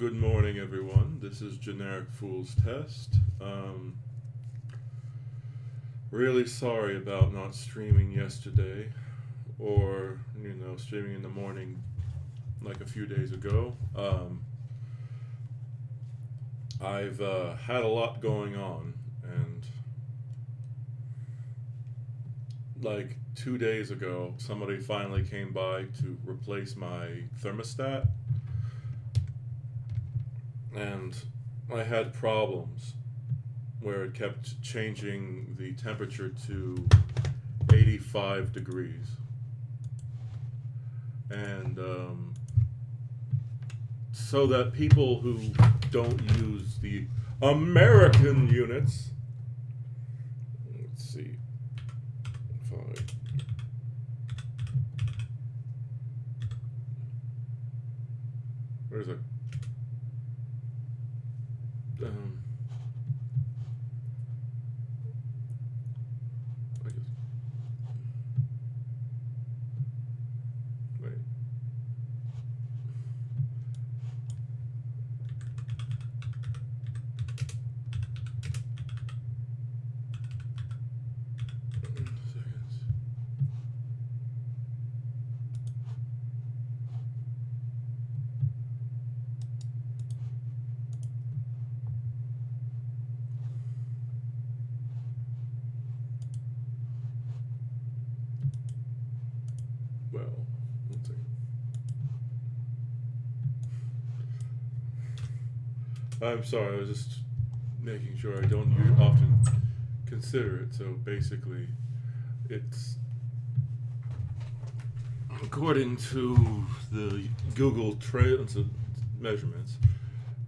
Good morning, everyone. This is Generic Fool's Test. Really sorry about not streaming yesterday, or streaming in the morning like a few days ago. I've had a lot going on, and like 2 days ago, somebody finally came by to replace my thermostat, and I had problems where it kept changing the temperature to 85 degrees. And so that people who don't use the American units, let's see, if where's a um, I guess, wait. Seconds. Well, let's see. I'm sorry, I was just making sure I don't often consider it. So basically, it's according to the Google Trends measurements,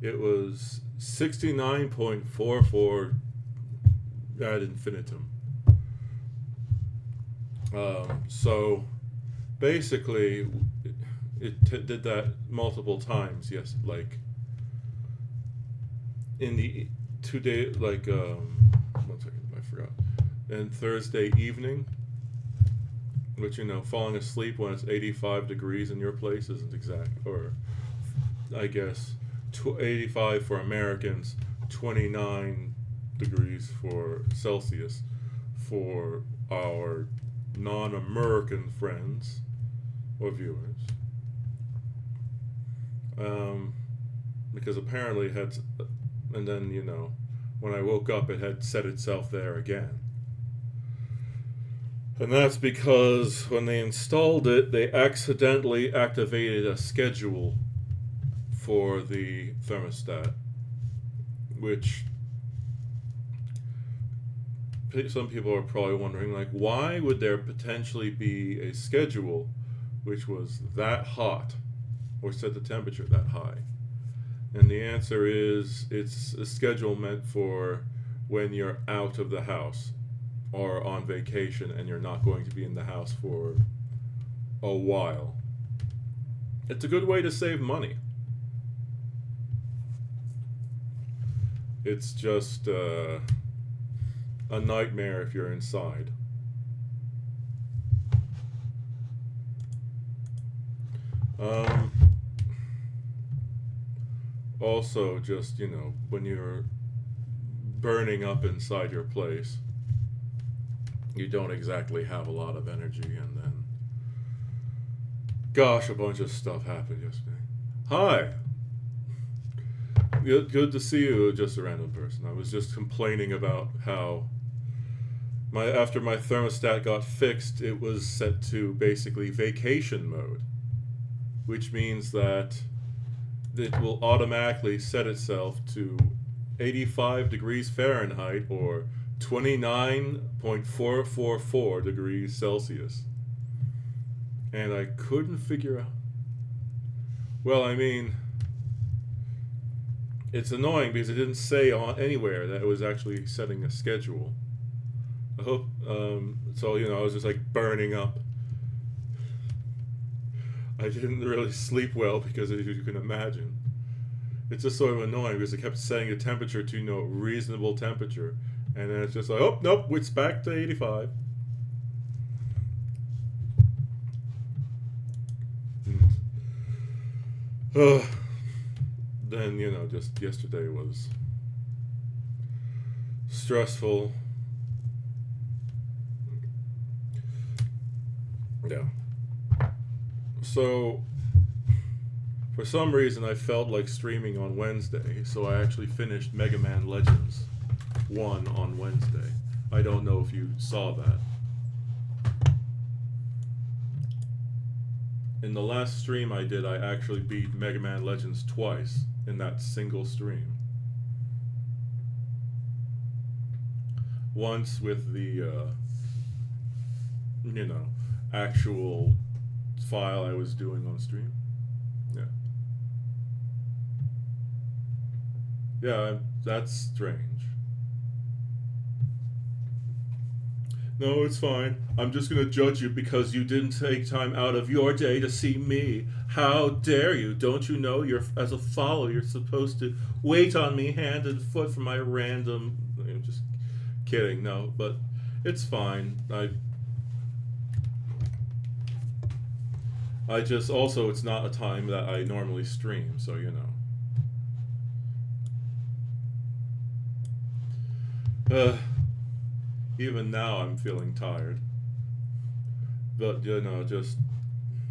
it was 69.44 ad infinitum. So basically, it did that multiple times. Yes, like in the 2 day, like 1 second, I forgot. And Thursday evening, which falling asleep when it's 85 degrees in your place isn't exact, or I guess 85 for Americans, 29 degrees for Celsius for our non-American friends or viewers. Because apparently it had, and then when I woke up, it had set itself there again. And that's because when they installed it, they accidentally activated a schedule for the thermostat, which some people are probably wondering, like, why would there potentially be a schedule which was that hot or set the temperature that high? And the answer is it's a schedule meant for when you're out of the house or on vacation and you're not going to be in the house for a while. It's a good way to save money. It's just a nightmare if you're inside. Also, just, when you're burning up inside your place, you don't exactly have a lot of energy, and then, gosh, a bunch of stuff happened yesterday. Hi! Good to see you, just a random person. I was just complaining about how after my thermostat got fixed, it was set to basically vacation mode, which means that it will automatically set itself to 85 degrees Fahrenheit or 29.444 degrees Celsius. And I couldn't figure out. Well, I mean, it's annoying because it didn't say on anywhere that it was actually setting a schedule. I hope, so, I was just like burning up. I didn't really sleep well because, as you can imagine, it's just sort of annoying because it kept setting the temperature to, a reasonable temperature. And then it's just like, oh, nope, it's back to 85. then just yesterday was stressful. Yeah. So for some reason I felt like streaming on Wednesday, so I actually finished Mega Man Legends 1 on Wednesday. I don't know if you saw that. In the last stream I did, I actually beat Mega Man Legends twice in that single stream. Once with the, actual file I was doing on stream. Yeah. Yeah, that's strange. No, it's fine. I'm just gonna judge you because you didn't take time out of your day to see me. How dare you? Don't you know as a follower, you're supposed to wait on me hand and foot for my random... I'm just kidding, no, but it's fine. I just, also, it's not a time that I normally stream, so even now I'm feeling tired. But, just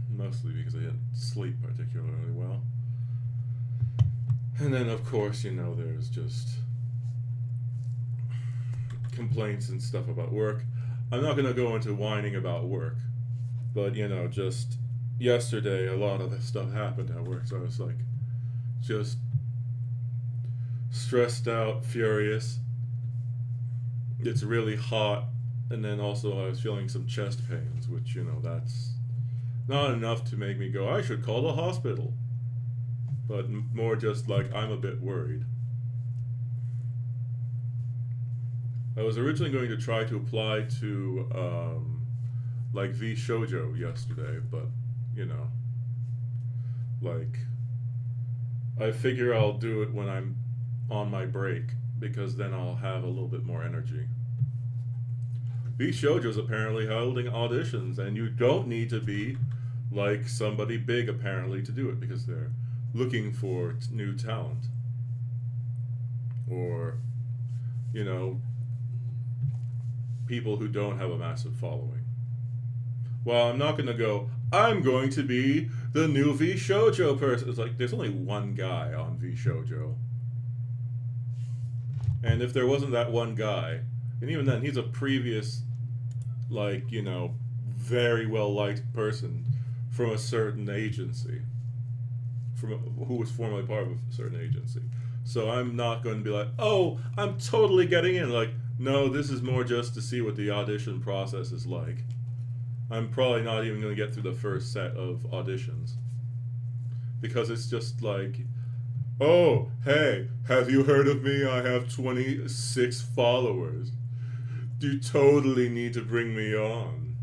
mostly because I didn't sleep particularly well. And then, of course, there's just complaints and stuff about work. I'm not going to go into whining about work. But, just yesterday, a lot of this stuff happened at work, so I was, just stressed out, furious. It's really hot, and then also I was feeling some chest pains, which, that's not enough to make me go, I should call the hospital. But more just I'm a bit worried. I was originally going to try to apply to, V Shoujo yesterday, but, I figure I'll do it when I'm on my break, because then I'll have a little bit more energy. V Shoujo's apparently holding auditions, and you don't need to be somebody big apparently to do it, because they're looking for new talent. Or, people who don't have a massive following. Well, I'm not going to go, I'm going to be the new V Shoujo person. It's there's only one guy on V Shoujo. And if there wasn't that one guy, and even then, he's a previous, very well-liked person from a certain agency, who was formerly part of a certain agency. So I'm not going to be oh, I'm totally getting in. No, this is more just to see what the audition process is like. I'm probably not even going to get through the first set of auditions. Because it's just oh, hey, have you heard of me? I have 26 followers. You totally need to bring me on.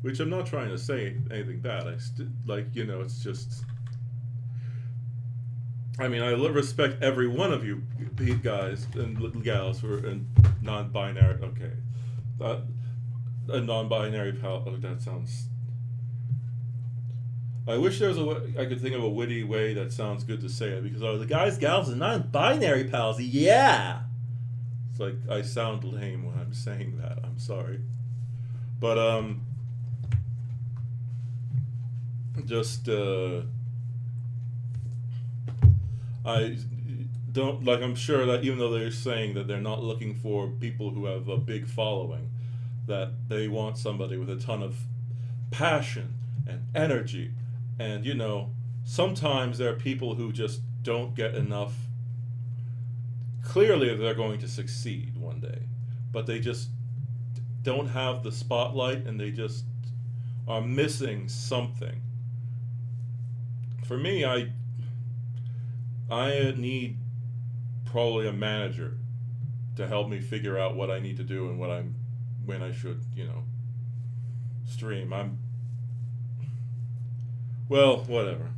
Which I'm not trying to say anything bad. It's just... I mean, I respect every one of you guys and gals and non-binary... Okay. A non-binary pal... Oh, that sounds... I wish there was I could think of a witty way that sounds good to say it, because the guys, gals, and non-binary pals, yeah! It's I sound lame when I'm saying that. I'm sorry. But, just, I don't, I'm sure that even though they're saying that they're not looking for people who have a big following, that they want somebody with a ton of passion and energy. And, sometimes there are people who just don't get enough. Clearly, they're going to succeed one day, but they just don't have the spotlight, and they just are missing something. For me, I need probably a manager to help me figure out what I need to do and when I should, stream. Well, whatever.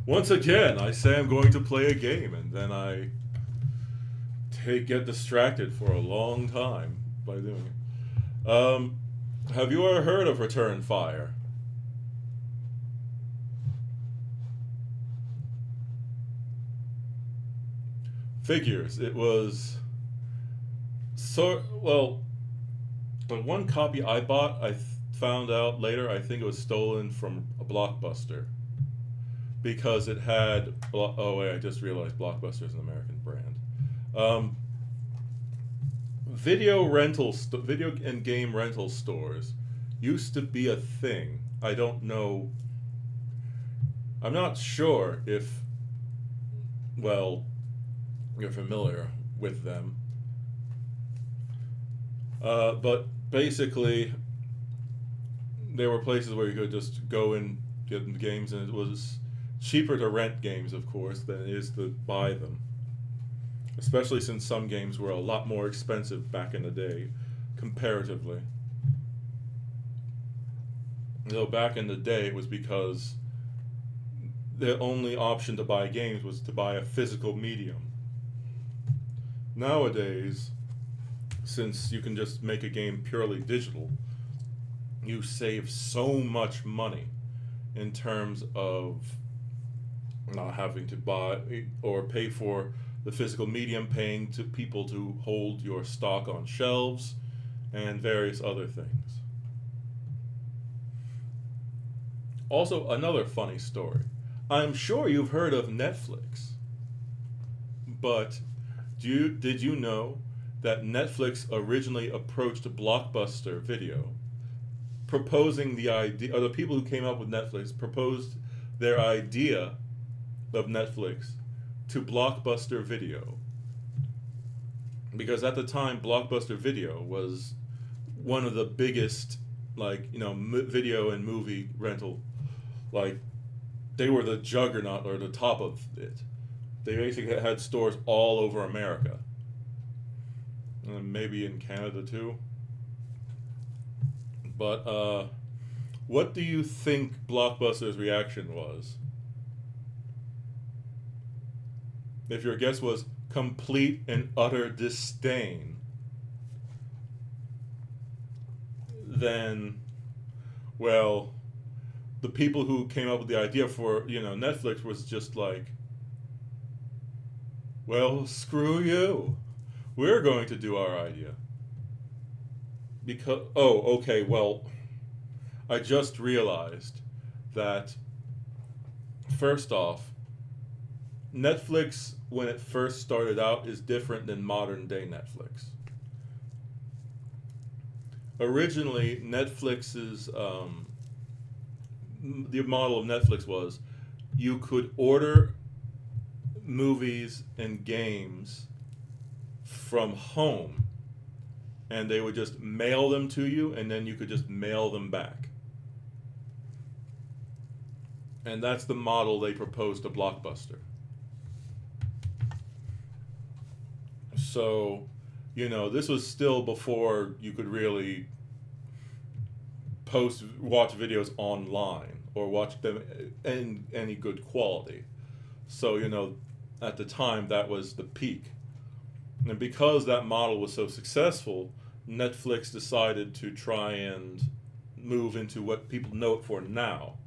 Once again, I say I'm going to play a game, and then I get distracted for a long time by doing it. Have you ever heard of Return Fire? figures. It was so well. The one copy I bought, found out later, I think it was stolen from a Blockbuster because it had. Oh wait, I just realized Blockbuster is an American brand. Um, video and game rental stores used to be a thing. I don't know. I'm not sure if, well, you're familiar with them. But basically, there were places where you could just go and get games, and it was cheaper to rent games, of course, than it is to buy them. Especially since some games were a lot more expensive back in the day, comparatively. Though back in the day, it was because the only option to buy games was to buy a physical medium. Nowadays, since you can just make a game purely digital, you save so much money in terms of not having to buy or pay for the physical medium, paying to people to hold your stock on shelves, and various other things. Also, another funny story. I'm sure you've heard of Netflix, but did you know that Netflix originally approached Blockbuster Video, proposing the idea, or the people who came up with Netflix proposed their idea of Netflix to Blockbuster Video? Because at the time, Blockbuster Video was one of the biggest, video and movie rental, like, they were the juggernaut or the top of it. They basically had stores all over America. And maybe in Canada too. But what do you think Blockbuster's reaction was? If your guess was complete and utter disdain, then, well, the people who came up with the idea for, Netflix was just like, well, screw you. We're going to do our idea. Because, oh, okay, well, I just realized that, first off, Netflix, when it first started out, is different than modern day Netflix. Originally, Netflix's, the model of Netflix was you could order movies and games from home, and they would just mail them to you, and then you could just mail them back. And that's the model they proposed to Blockbuster. So, this was still before you could really watch videos online or watch them in any good quality. So, at the time, that was the peak. And because that model was so successful, Netflix decided to try and move into what people know it for now.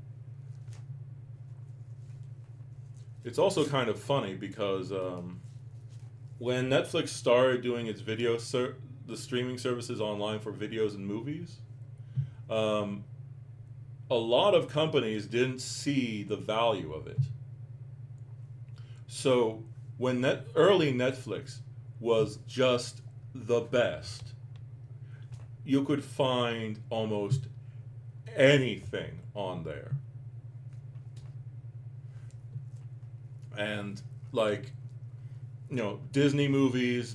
It's also kind of funny because when Netflix started doing its the streaming services online for videos and movies, a lot of companies didn't see the value of it. So when early Netflix was just the best, you could find almost anything on there. And Disney movies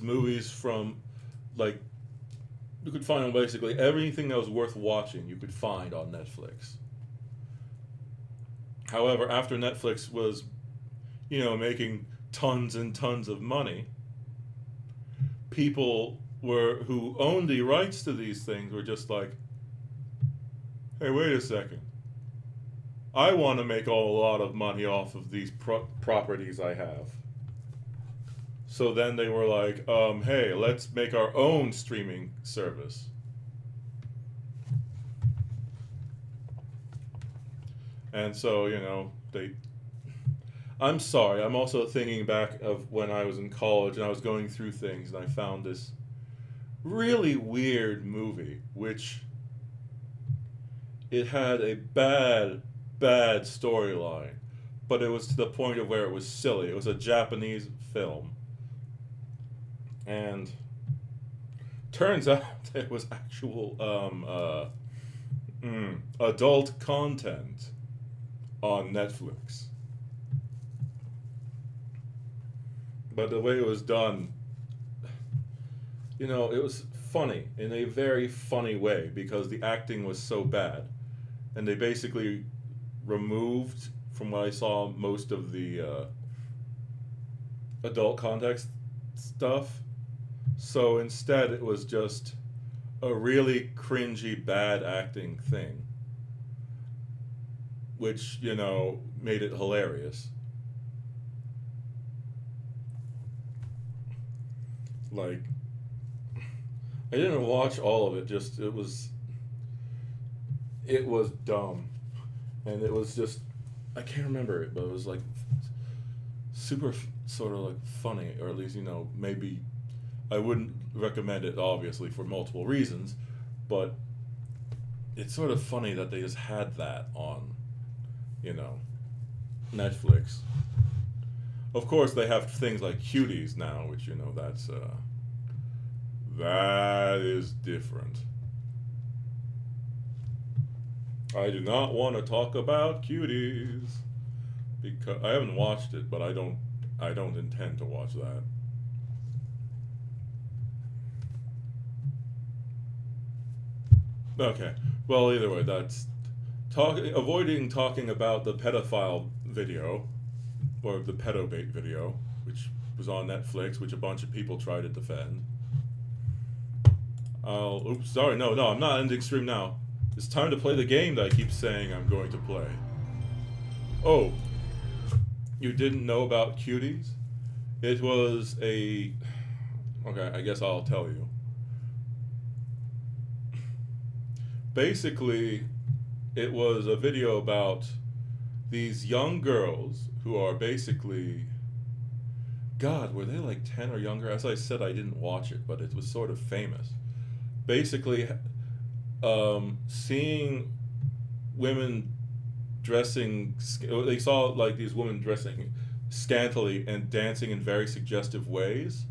from, you could find basically everything that was worth watching you could find on Netflix. However, after Netflix was, making tons and tons of money, people who owned the rights to these things were just like, hey, wait a second. I want to make a lot of money off of these properties I have. So then they were like, hey, let's make our own streaming service. And so, I'm sorry. I'm also thinking back of when I was in college and I was going through things and I found this really weird movie, which it had a bad storyline, but it was to the point of where it was silly. It was a Japanese film, and turns out it was actual adult content on Netflix. But the way it was done, it was funny in a very funny way because the acting was so bad, and they basically removed, from what I saw, most of the adult context stuff. So instead, it was just a really cringy, bad acting thing, which, made it hilarious. Like, I didn't watch all of it, just, it was dumb. And it was just, I can't remember it, but it was like super sort of like funny, or at least, maybe I wouldn't recommend it, obviously, for multiple reasons, but it's sort of funny that they just had that on, you know, Netflix. Of course, they have things like Cuties now, which, that is different. I do not want to talk about Cuties because I haven't watched it, but I don't intend to watch that. Okay. Well, either way, that's avoiding talking about the pedophile video or the pedobait video, which was on Netflix, which a bunch of people try to defend. Oops, sorry, no, I'm not ending stream now. It's time to play the game that I keep saying I'm going to play. Oh, you didn't know about Cuties? It was a. Okay, I guess I'll tell you. Basically, it was a video about these young girls who are basically. God, were they like 10 or younger? As I said, I didn't watch it, but it was sort of famous. Basically, seeing women dressing, they saw like these women dressing scantily and dancing in very suggestive ways.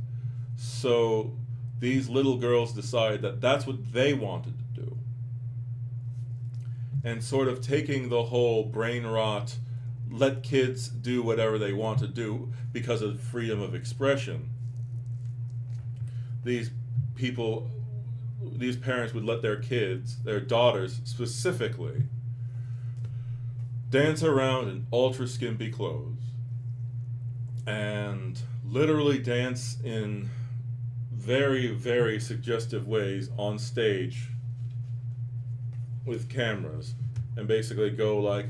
So these little girls decide that that's what they wanted to do. And sort of taking the whole brain rot, let kids do whatever they want to do because of freedom of expression. These people, these parents would let their kids, their daughters specifically, dance around in ultra skimpy clothes and literally dance in very, very suggestive ways on stage with cameras, and basically go like,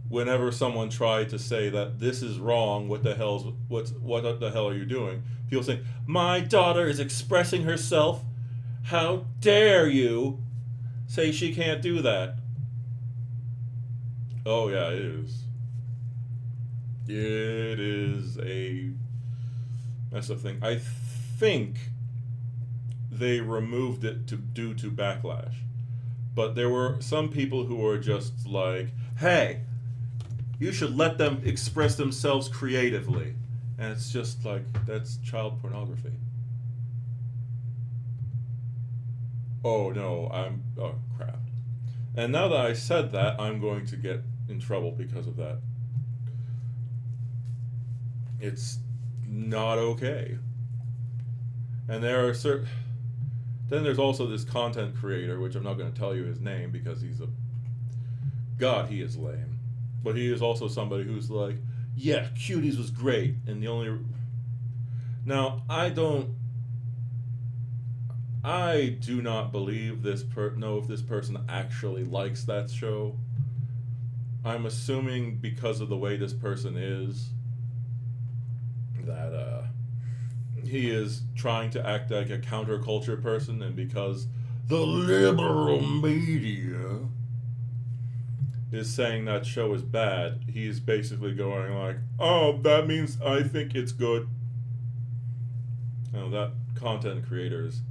whenever someone tried to say that this is wrong, what the hell are you doing? People say, my daughter is expressing herself. How dare you say she can't do that? Oh yeah, it is. It is a mess up thing. I think they removed it due to backlash. But there were some people who were just like, hey, you should let them express themselves creatively. And it's just like, that's child pornography. Oh no, oh crap. And now that I said that, I'm going to get in trouble because of that. It's not okay. And there are certain. Then there's also this content creator, which I'm not going to tell you his name because he's a. God, he is lame. But he is also somebody who's like, yeah, Cuties was great. And the only. Now, I do not believe know if this person actually likes that show. I'm assuming because of the way this person is that he is trying to act like a counterculture person, and because the liberal media is saying that show is bad, he's basically going like, "Oh, that means I think it's good." You know, that content creators.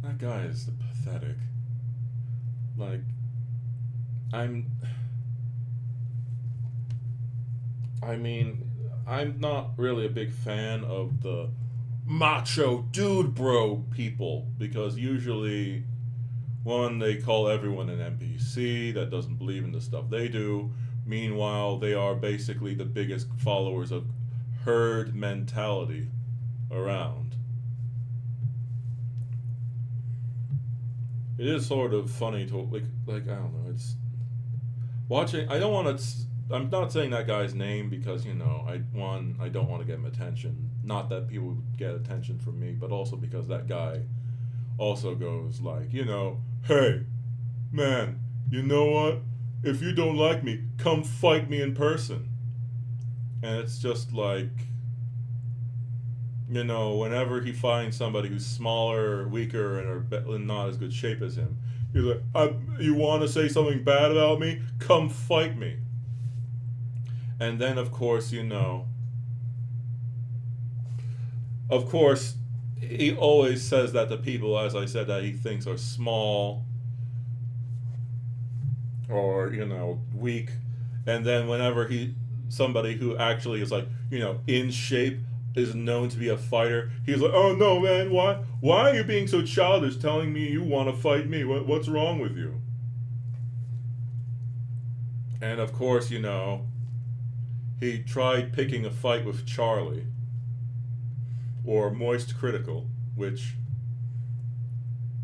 That guy is pathetic. Like, I'm. I mean, I'm not really a big fan of the macho dude bro people because usually, one, they call everyone an NPC that doesn't believe in the stuff they do. Meanwhile, they are basically the biggest followers of herd mentality around. It is sort of funny to like I don't know. It's watching. I don't want to. I'm not saying that guy's name because I don't want to get him attention. Not that people would get attention from me, but also because that guy also goes like, hey, man, you know what? If you don't like me, come fight me in person. And it's just like, whenever he finds somebody who's smaller, weaker, and are in not as good shape as him, he's like, you want to say something bad about me? Come fight me. And then, of course, he always says that to people, as I said, that he thinks are small or, weak. And then whenever somebody who actually is like, in shape, is known to be a fighter, he's like, oh no, man, why are you being so childish telling me you want to fight me? What's wrong with you? And of course, he tried picking a fight with Charlie or Moist Critical, which,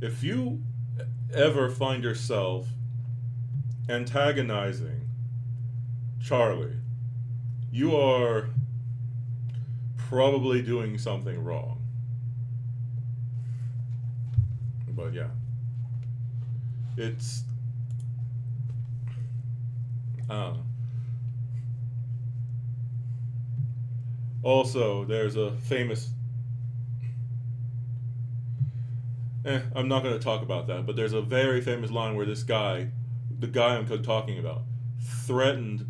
if you ever find yourself antagonizing Charlie, you are probably doing something wrong. But yeah, it's, I don't know. Also, there's a famous. I'm not going to talk about that, but there's a very famous line where this guy, the guy I'm talking about, threatened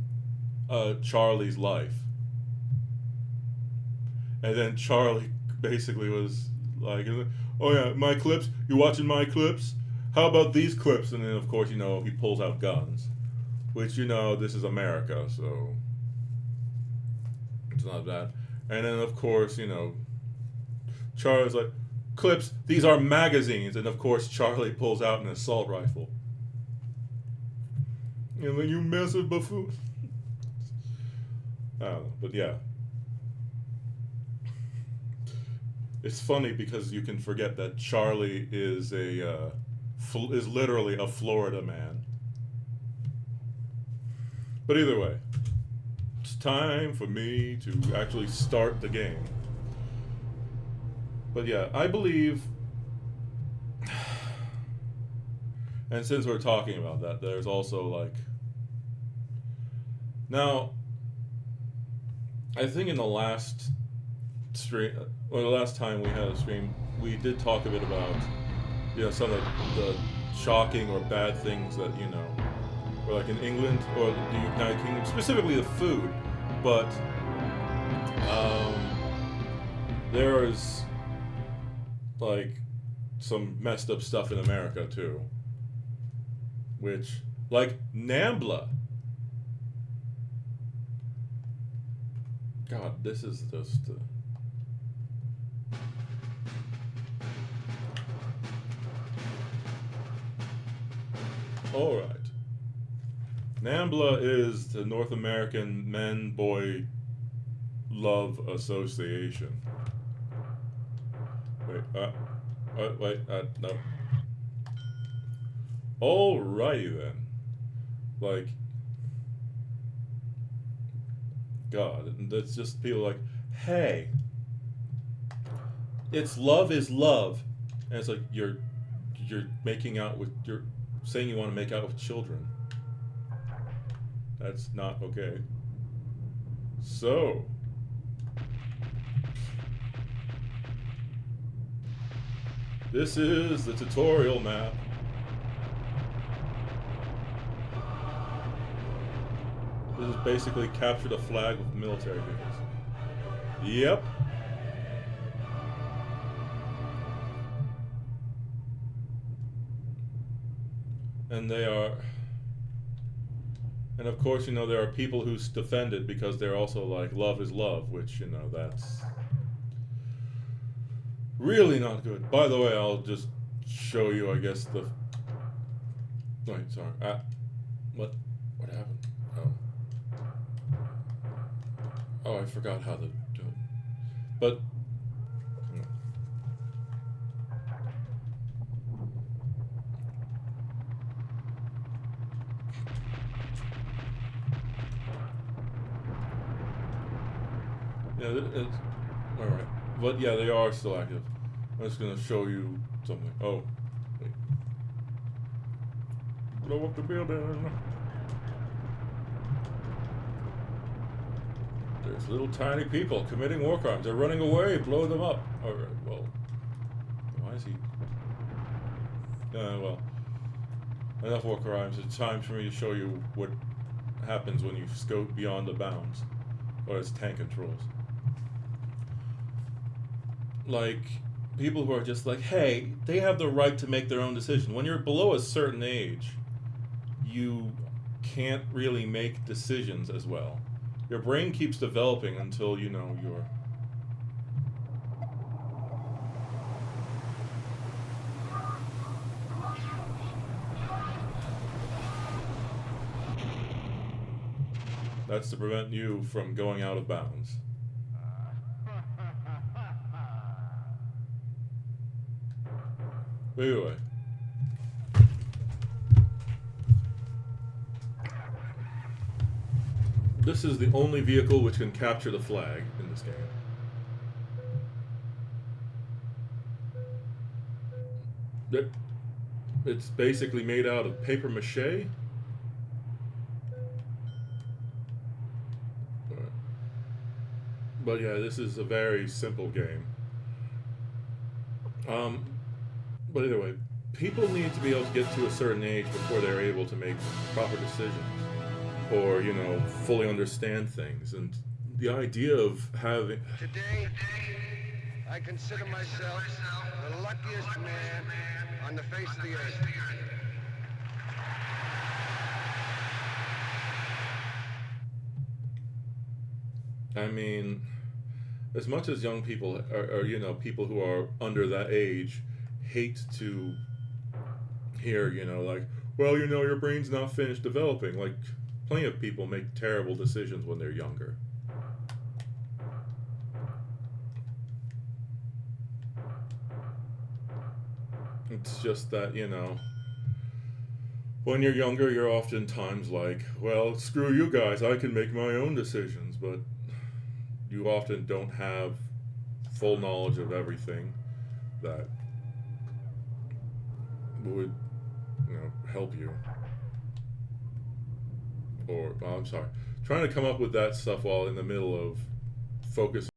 Charlie's life. And then Charlie basically was like, oh yeah, my clips? You watching my clips? How about these clips? And then, of course, he pulls out guns. Which, this is America, so it's not that. And then, of course, Charlie's like, clips, these are magazines. And, of course, Charlie pulls out an assault rifle. And then, you massive buffoon. I don't know, but yeah. It's funny because you can forget that Charlie is is literally a Florida man. But either way, it's time for me to actually start the game. But yeah, I believe, and since we're talking about that, there's also now, I think in the last stream, or the last time we had a stream, we did talk a bit about, some of the shocking or bad things that, or like in England or the United Kingdom, specifically the food, but there is some messed up stuff in America too, which, like Nambla. God, this is just. All right. NAMBLA is the North American Men Boy Love Association. No. Alrighty then. God, that's just people like, hey, it's love is love. And it's like, you're making out with, you're saying you want to make out with children. That's not okay. So, this is the tutorial map. is basically capture the flag with military vehicles. Yep. And they are, and of course, there are people who defend it because they're also like, love is love, which, that's really not good. By the way, I'll just show you, I guess, the. Wait, sorry. What? What happened? Oh. Oh, I forgot how to do it. But. Yeah, it's. Alright. But yeah, they are still active. I'm just gonna show you something. Oh. Wait. Blow up the building. There's little tiny people committing war crimes. They're running away. Blow them up. Alright, well. Why is he. Well. Enough war crimes. It's time for me to show you what happens when you scope beyond the bounds. Or as tank controls. Like, people who are just like, hey, they have the right to make their own decision. When you're below a certain age, you can't really make decisions as well. Your brain keeps developing until, you're. That's to prevent you from going out of bounds. Anyway. This is the only vehicle which can capture the flag in this game. It's basically made out of paper mache. But yeah, this is a very simple game. But either way, people need to be able to get to a certain age before they're able to make proper decisions. Or, fully understand things. And the idea of having. Today, I consider myself the luckiest man on the face of the earth. I mean, as much as young people or people who are under that age hate to hear, like, well, your brain's not finished developing. Like, plenty of people make terrible decisions when they're younger. It's just that, when you're younger, you're oftentimes like, well, screw you guys, I can make my own decisions, but you often don't have full knowledge of everything that would, help you. Or, oh, I'm sorry, trying to come up with that stuff while in the middle of focusing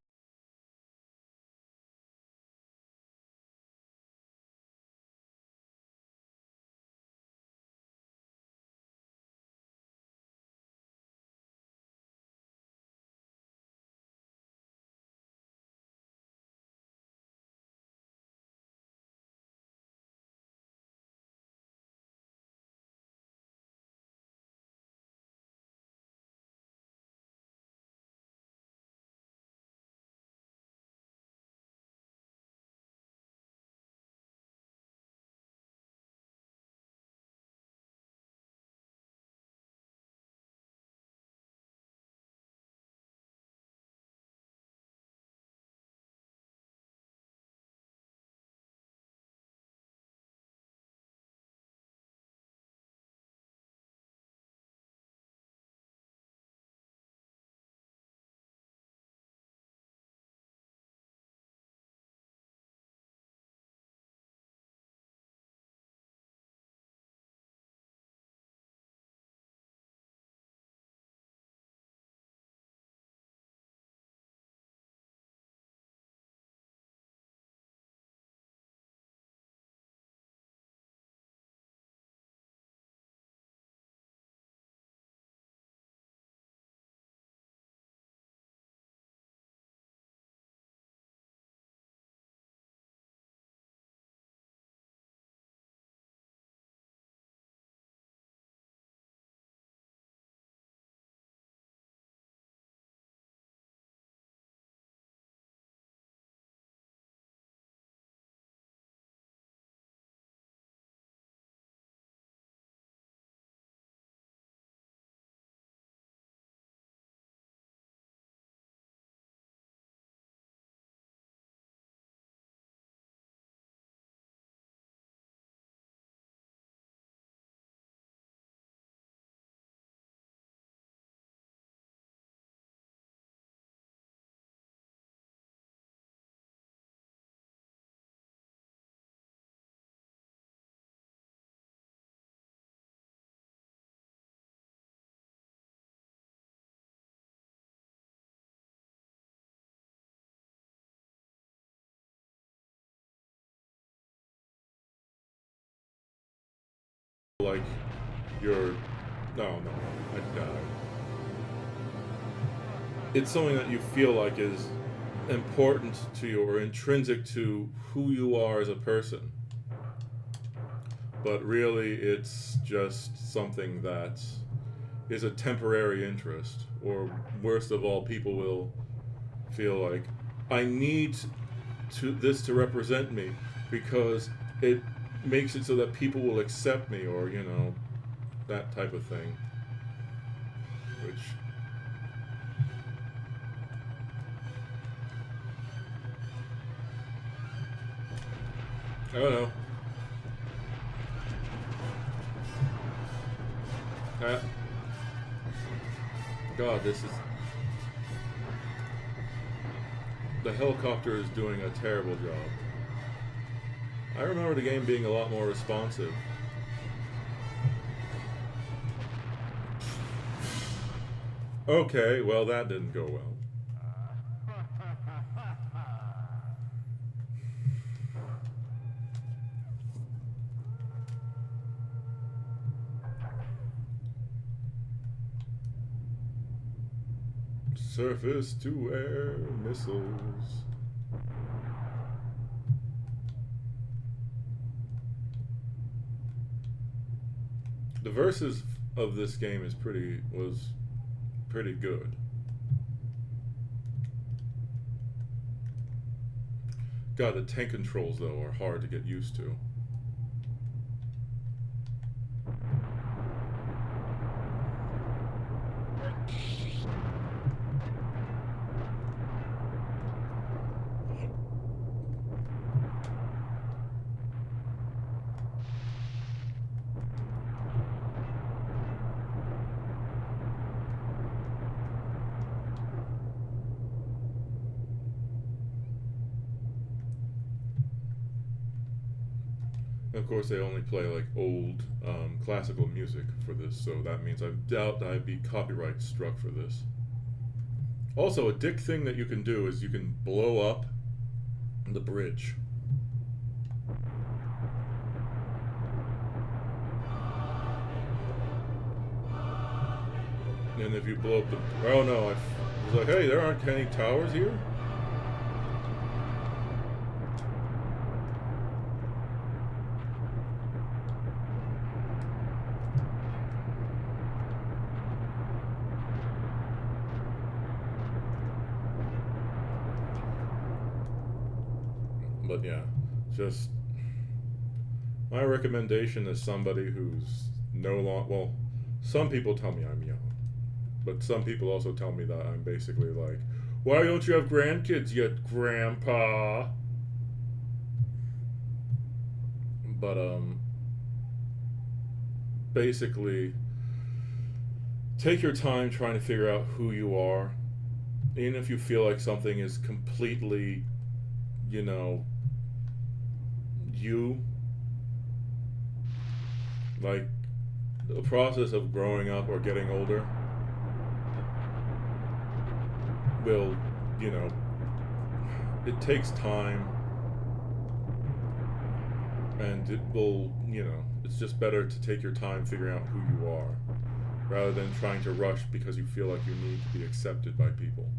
like you're no, I died. It's something that you feel like is important to you or intrinsic to who you are as a person. But really, it's just something that is a temporary interest. Or worst of all, people will feel like, I need this to represent me because it makes it so that people will accept me, or that type of thing. Which I don't know. God, this is. The helicopter is doing a terrible job. I remember the game being a lot more responsive. Okay, well, that didn't go well. Surface to air missiles. The verses of this game was pretty good. God, the tank controls though are hard to get used to. Of course, they only play like old classical music for this, so that means I doubt that I'd be copyright struck for this. Also, a dick thing that you can do is you can blow up the bridge. And if you blow up the... Oh no, I was like, hey, there aren't any towers here? But yeah, just my recommendation is somebody who's no long. Well, some people tell me I'm young, but some people also tell me that I'm basically like, why don't you have grandkids yet, Grandpa? But basically, take your time trying to figure out who you are, even if you feel like something is completely, you. Like, the process of growing up or getting older will, it takes time, and it will, it's just better to take your time figuring out who you are rather than trying to rush because you feel like you need to be accepted by people.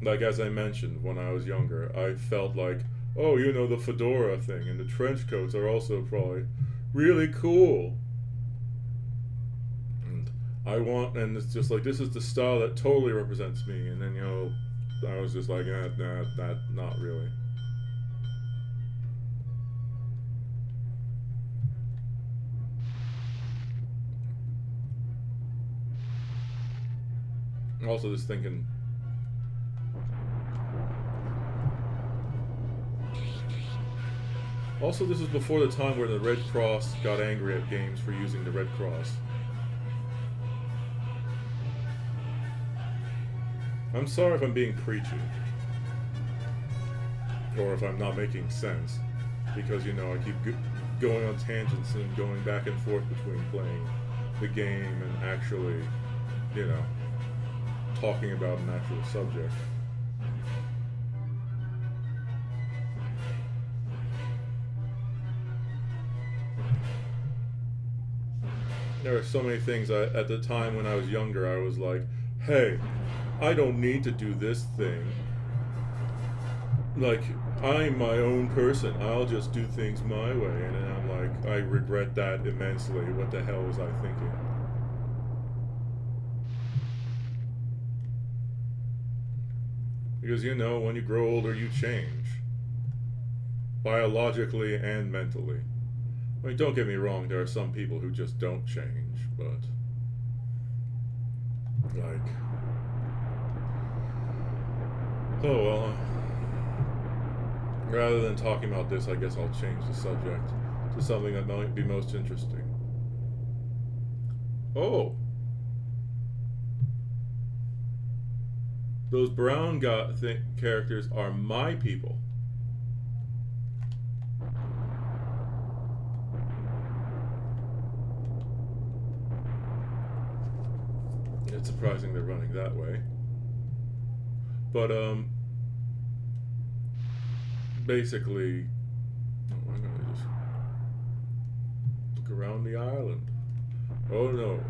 Like, as I mentioned, when I was younger, I felt like, oh, the fedora thing and the trench coats are also probably really cool. And it's just like, this is the style that totally represents me. And then, I was just like, not really. Also, just thinking, also, this is before the time where the Red Cross got angry at games for using the Red Cross. I'm sorry if I'm being preachy. Or if I'm not making sense. Because, I keep going on tangents and going back and forth between playing the game and actually, talking about an actual subject. there are so many things at the time when I was younger, I was like, hey, I don't need to do this thing. Like, I'm my own person. I'll just do things my way. And then I'm like, I regret that immensely. What the hell was I thinking? Because, when you grow older, you change. Biologically and mentally. I mean, don't get me wrong, there are some people who just don't change, but. Like. Oh, well. Rather than talking about this, I guess I'll change the subject to something that might be most interesting. Oh! Those brown characters are my people. It's surprising they're running that way. But, basically, I'm gonna just look around the island. Oh no.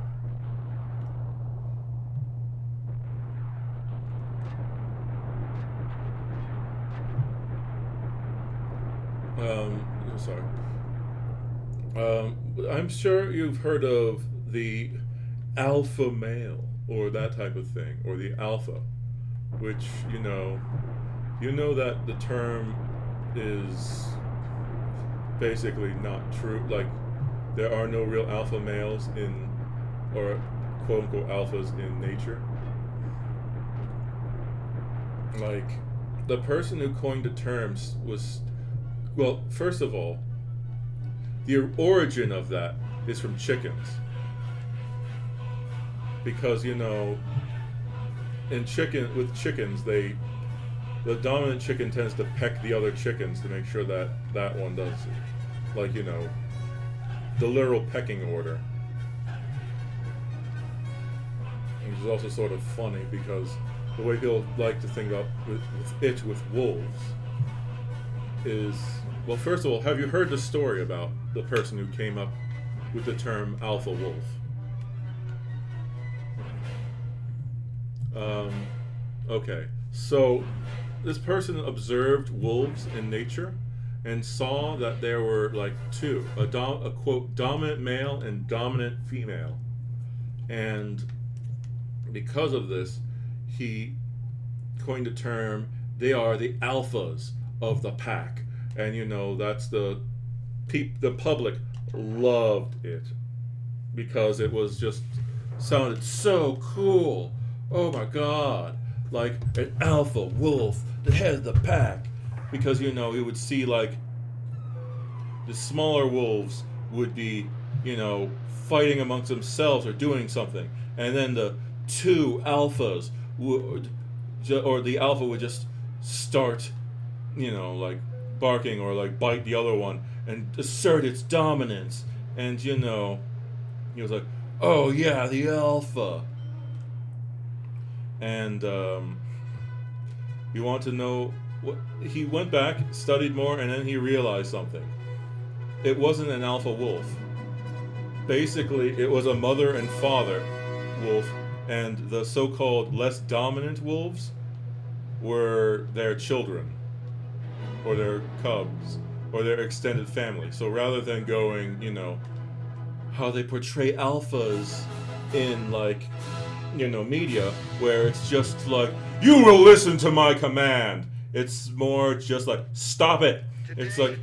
Sorry. I'm sure you've heard of the alpha male or that type of thing, or the alpha, which, you know that the term is basically not true. Like, there are no real alpha males or quote unquote alphas in nature. Like, the person who coined the terms was, well, first of all, the origin of that is from chickens. Because, with chickens, the dominant chicken tends to peck the other chickens to make sure that that one does it. Like, the literal pecking order. Which is also sort of funny because the way people like to think about with wolves is, well, first of all, have you heard the story about the person who came up with the term alpha wolf? Okay, so this person observed wolves in nature and saw that there were like two, a quote dominant male and dominant female, and because of this, he coined the term, they are the alphas of the pack. And that's the public loved it because it was just sounded so cool. Oh my god, like an alpha wolf, the head of the pack. Because you would see like the smaller wolves would be, fighting amongst themselves or doing something, and then the two alphas would, or the alpha would just start, like barking or like bite the other one and assert its dominance. And he was like, oh yeah, the alpha. And you want to know what? He went back, studied more, and then he realized something. It wasn't an alpha wolf. Basically, it was a mother and father wolf, and the so-called less dominant wolves were their children, or their cubs, or their extended family. So rather than going, how they portray alphas in, like, media, where it's just like, you will listen to my command. It's more just like, stop it. It's like,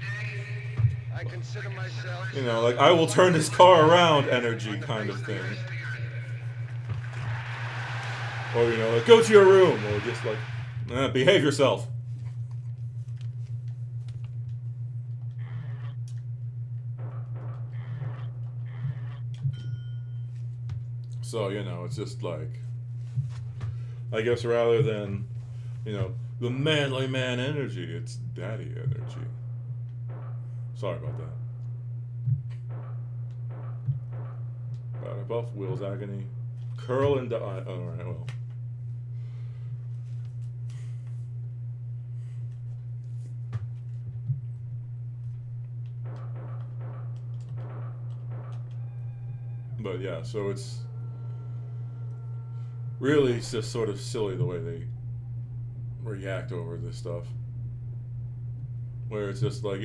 I consider myself, like, I will turn this car around energy kind of thing. Or, like, go to your room. Or just like, behave yourself. So, it's just like, I guess rather than, the manly man energy, it's daddy energy. Sorry about that. Buff, Will's agony. Curl and die. Alright, well. But yeah, so it's just sort of silly the way they react over this stuff. Where it's just like,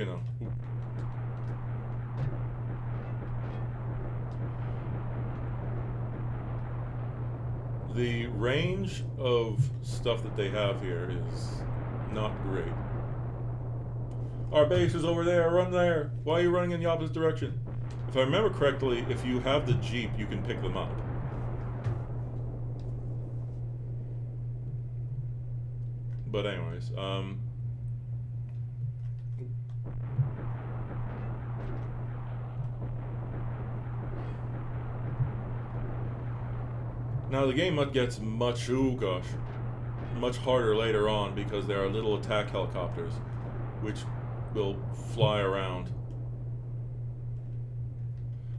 the range of stuff that they have here is not great. Our base is over there, run there. Why are you running in the opposite direction? If I remember correctly, if you have the Jeep, you can pick them up. But anyways, now the game gets much harder later on because there are little attack helicopters which will fly around.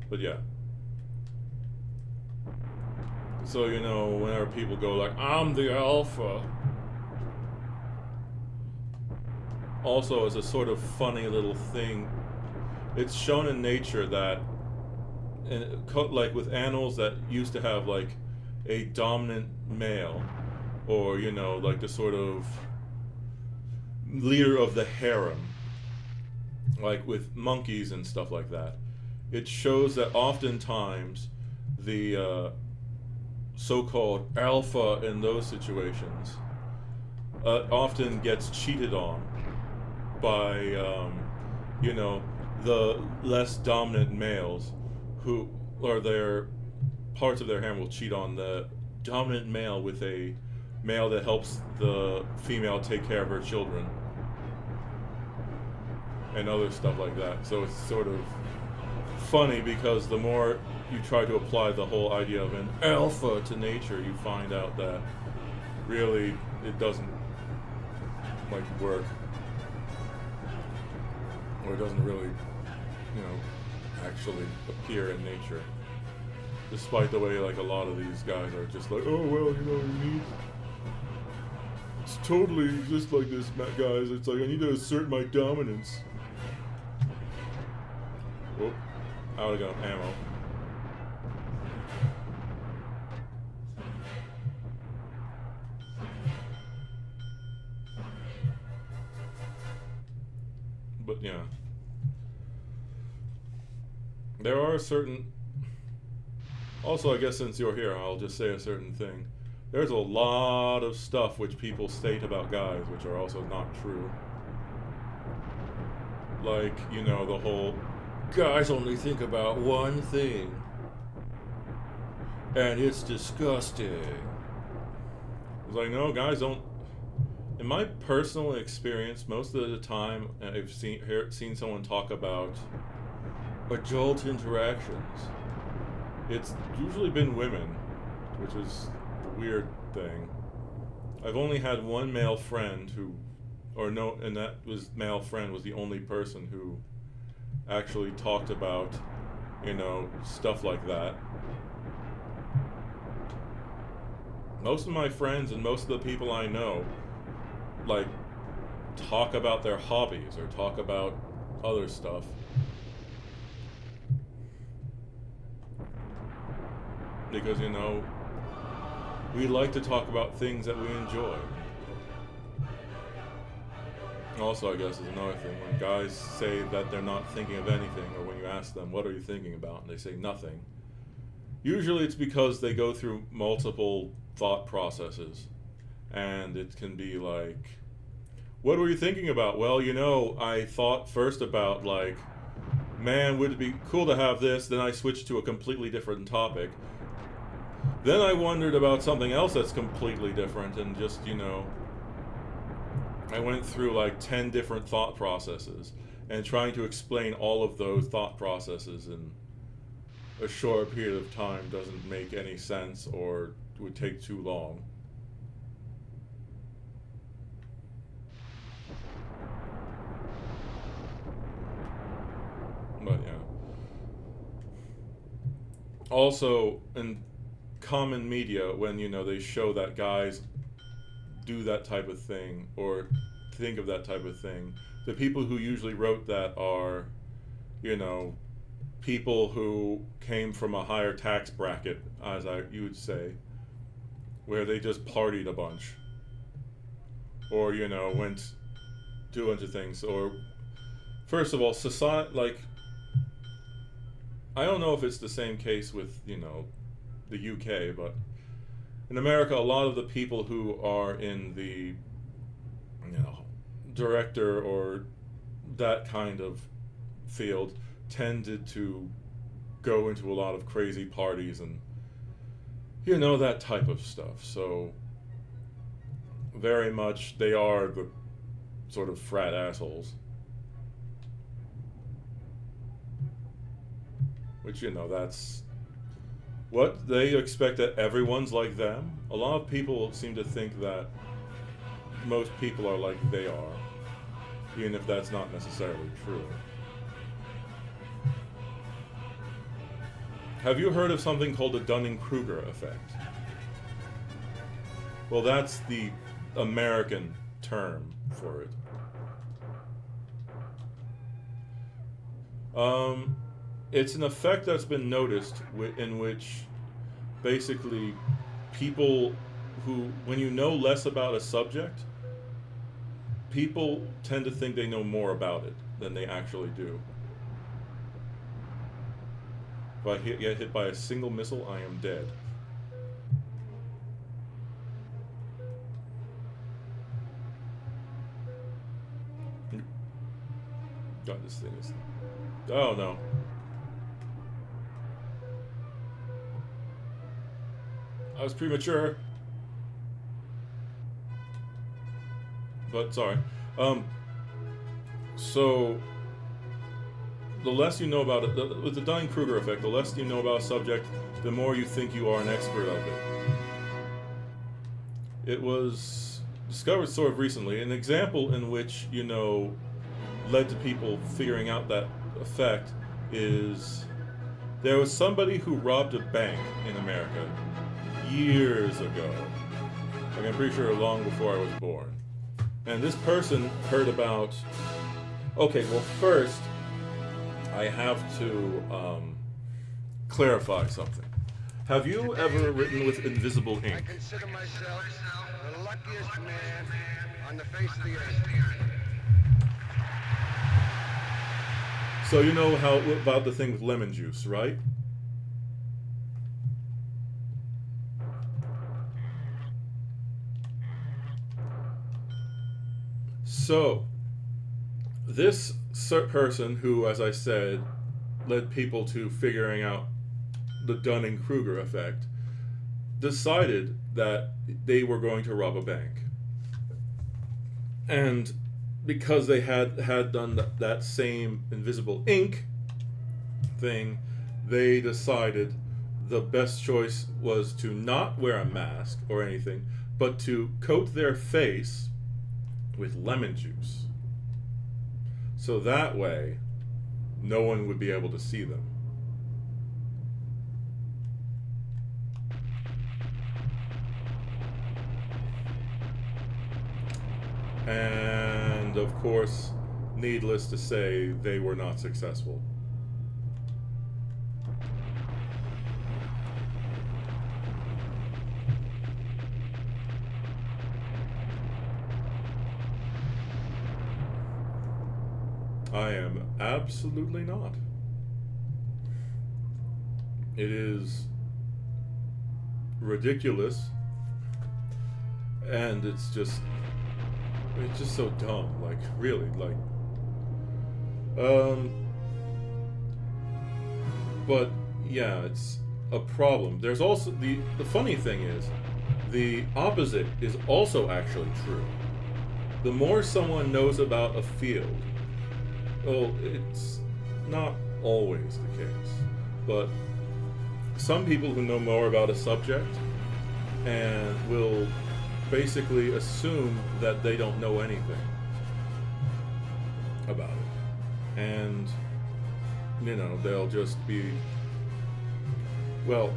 But yeah. So whenever people go like, I'm the alpha. Also, as a sort of funny little thing, it's shown in nature that, like with animals that used to have like a dominant male, or like the sort of leader of the harem, like with monkeys and stuff like that, it shows that oftentimes the so-called alpha in those situations often gets cheated on by the less dominant males, who or their parts of their harem will cheat on the dominant male with a male that helps the female take care of her children and other stuff like that. So it's sort of funny because the more you try to apply the whole idea of an alpha to nature, you find out that really it doesn't work, or it doesn't really actually appear in nature, despite the way like a lot of these guys are just like, oh well, you need, it's totally just like this, guys, it's like I need to assert my dominance. Oh, out I got ammo. But yeah, there are certain. Also, I guess since you're here, I'll just say a certain thing. There's a lot of stuff which people state about guys which are also not true. Like, the whole guys only think about one thing, and it's disgusting. It's like, no, guys don't. In my personal experience, most of the time I've seen someone talk about adult interactions, it's usually been women, which is a weird thing. I've only had one male friend and that male friend was the only person who actually talked about, stuff like that. Most of my friends and most of the people I know like talk about their hobbies or talk about other stuff. Because we like to talk about things that we enjoy. Also, I guess is another thing, when guys say that they're not thinking of anything, or when you ask them, what are you thinking about, and they say nothing, usually it's because they go through multiple thought processes. And it can be like, what were you thinking about? Well, I thought first about like, man, would it be cool to have this? Then I switched to a completely different topic. Then I wondered about something else that's completely different, and just, I went through like 10 different thought processes, and trying to explain all of those thought processes in a short period of time doesn't make any sense, or would take too long. But yeah. Also, in common media, when they show that guys do that type of thing or think of that type of thing, the people who usually wrote that are, people who came from a higher tax bracket, as you would say, where they just partied a bunch, or went do a bunch of things. Or first of all, society, like, I don't know if it's the same case with the UK, but in America, a lot of the people who are in the director or that kind of field tended to go into a lot of crazy parties and that type of stuff. So very much they are the sort of frat assholes, which that's what they expect, that everyone's like them. A lot of people seem to think that most people are like they are, even if that's not necessarily true. Have you heard of something called the Dunning-Kruger effect? Well, that's the American term for it. It's an effect that's been noticed in which basically people who, when you know less about a subject, people tend to think they know more about it than they actually do. If I get hit by a single missile, I am dead. God, this thing is... Oh, no. I was premature. But, sorry. So... the less you know about it, with the Dunning-Kruger effect, the less you know about a subject, the more you think you are an expert of it. It was discovered sort of recently. An example in which, led to people figuring out that effect is there was somebody who robbed a bank in America years ago. Like, I'm pretty sure long before I was born. And this person heard about... Okay, well, first... I have to clarify something. Have you ever written with invisible I ink? consider myself the luckiest man on the face of the earth. So you know how about the thing with lemon juice, right? So this person who, as I said, led people to figuring out the Dunning-Kruger effect, decided that they were going to rob a bank. And because they had done that same invisible ink thing, they decided the best choice was to not wear a mask or anything, but to coat their face with lemon juice. So that way, no one would be able to see them. And of course, needless to say, they were not successful. I am absolutely not. It is ridiculous, and it's just so dumb. Like, really, like, but yeah, it's a problem. There's also the funny thing is, the opposite is also actually true. The more someone knows about a field, well, it's not always the case, but some people who know more about a subject and will basically assume that they don't know anything about it. And, they'll just be, well,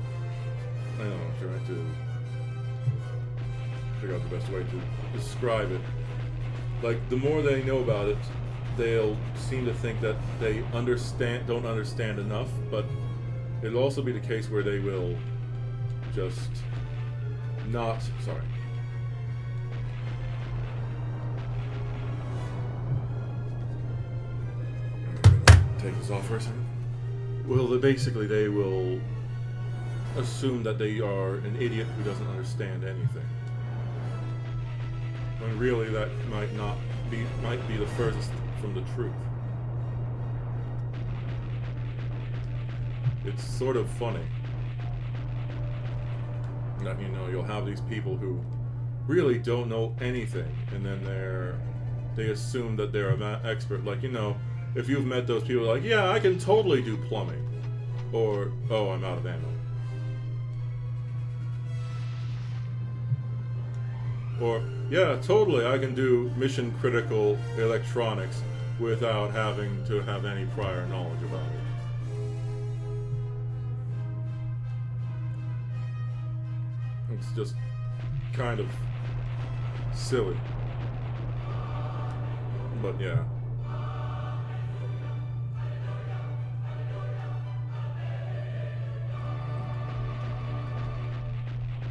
I don't know, I'm trying to figure out the best way to describe it. Like, the more they know about it, they'll seem to think that they don't understand enough, but it'll also be the case where they will just not. Sorry. Take this off for a second. Well, basically, they will assume that they are an idiot who doesn't understand anything, when really that might be the furthest from the truth. It's sort of funny that you'll have these people who really don't know anything, and then they assume that they're an expert. Like, if you've met those people, like, yeah, I can totally do plumbing, or, oh, I'm out of ammo. Or, yeah, totally, I can do mission critical electronics without having to have any prior knowledge about it. It's just kind of silly. But yeah.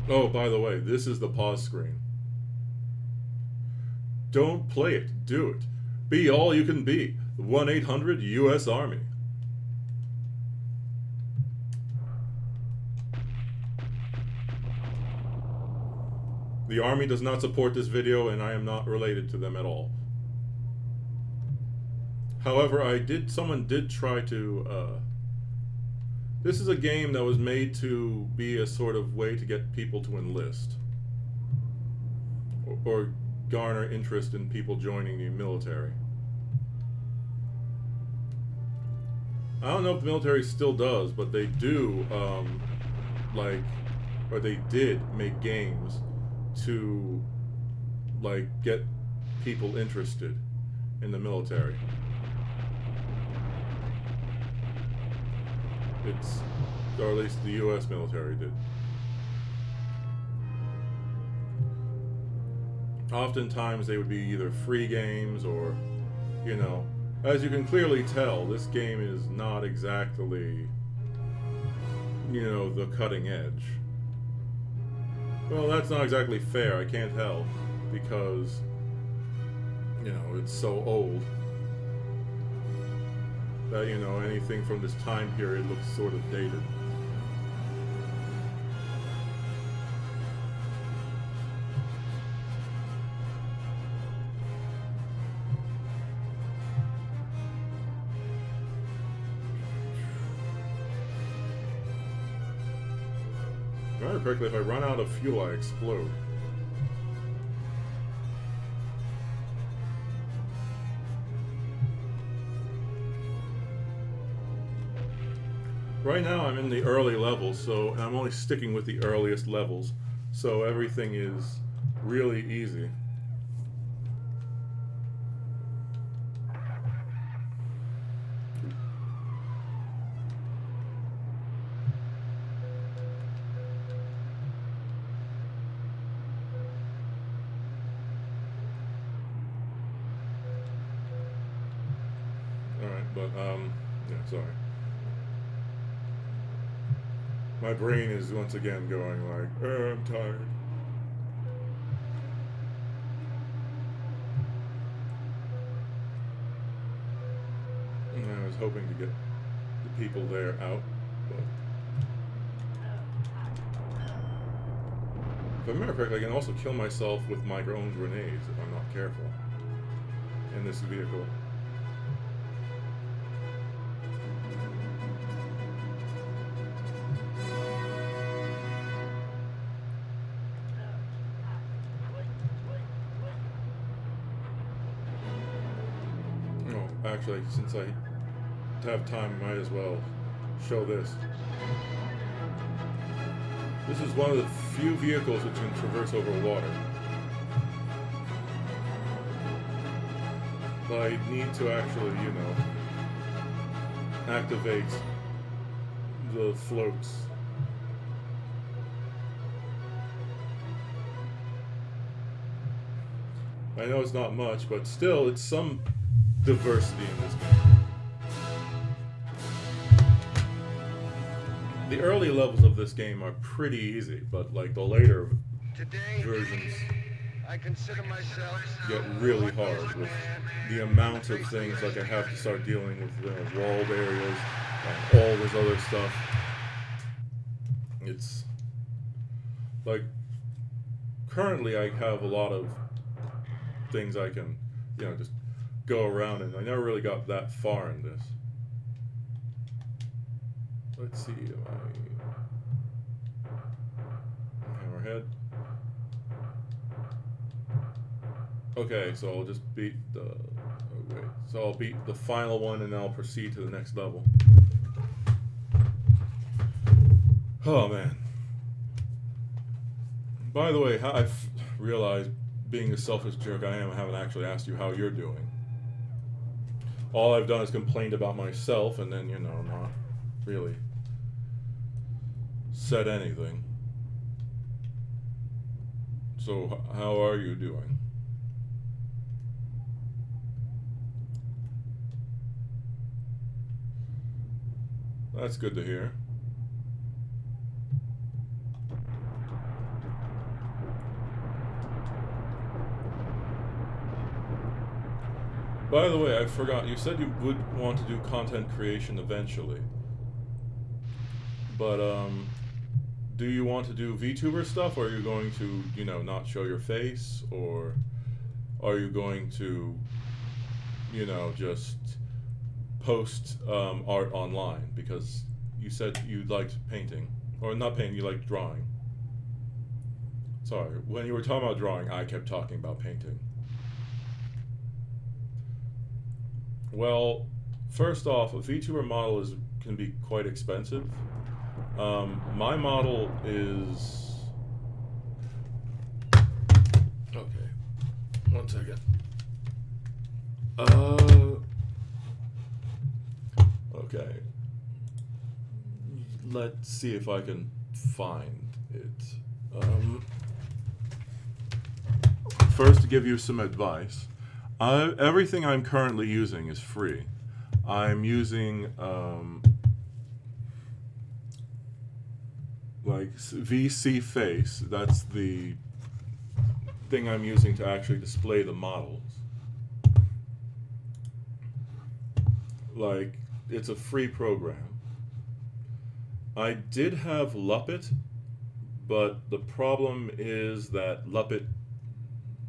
Oh, by the way, this is the pause screen. Don't play it, do it. Be all you can be. 1-800 U.S. Army. The Army does not support this video, and I am not related to them at all. However, someone did try to, this is a game that was made to be a sort of way to get people to enlist. Or garner interest in people joining the military. I don't know if the military still does, but they do, or they did make games to, get people interested in the military. Or at least the U.S. military did. Oftentimes they would be either free games or, as you can clearly tell, this game is not exactly, the cutting edge. Well, that's not exactly fair, I can't help, because, it's so old that, anything from this time period looks sort of dated. If I remember correctly, if I run out of fuel, I explode. Right now I'm in the early levels, so I'm only sticking with the earliest levels, so everything is really easy. Alright, but, yeah, sorry. My brain is once again going like, I'm tired. And I was hoping to get the people there out, but if I remember correctly, I can also kill myself with my own grenades if I'm not careful in this vehicle. Actually, since I have time, I might as well show this. This is one of the few vehicles which can traverse over water. But I need to actually, activate the floats. I know it's not much, but still, it's some diversity in this game. The early levels of this game are pretty easy, but like the later Today, versions I consider myself get the really luckiest hard with man the on amount the of face things the like I earth. have to start dealing with walled areas and all this other stuff. It's like currently I have a lot of things I can, just go around, and I never really got that far in this. Let's see, hammerhead. Okay, so I'll just beat the. Oh wait, so I'll beat the final one, and then I'll proceed to the next level. Oh man. By the way, I've realized, being a selfish jerk I am, I haven't actually asked you how you're doing. All I've done is complained about myself, and then not really said anything. So how are you doing? That's good to hear. By the way, I forgot, you said you would want to do content creation eventually. But, do you want to do VTuber stuff, or are you going to, not show your face? Or are you going to, just post art online? Because you said you liked painting. Or not painting, you liked drawing. Sorry, when you were talking about drawing, I kept talking about painting. Well, first off, a VTuber model can be quite expensive. My model is... Okay, one second. Okay. Let's see if I can find it. First, to give you some advice, everything I'm currently using is free. I'm using like VC Face. That's the thing I'm using to actually display the models. Like, it's a free program. I did have Luppet, but the problem is that Luppet,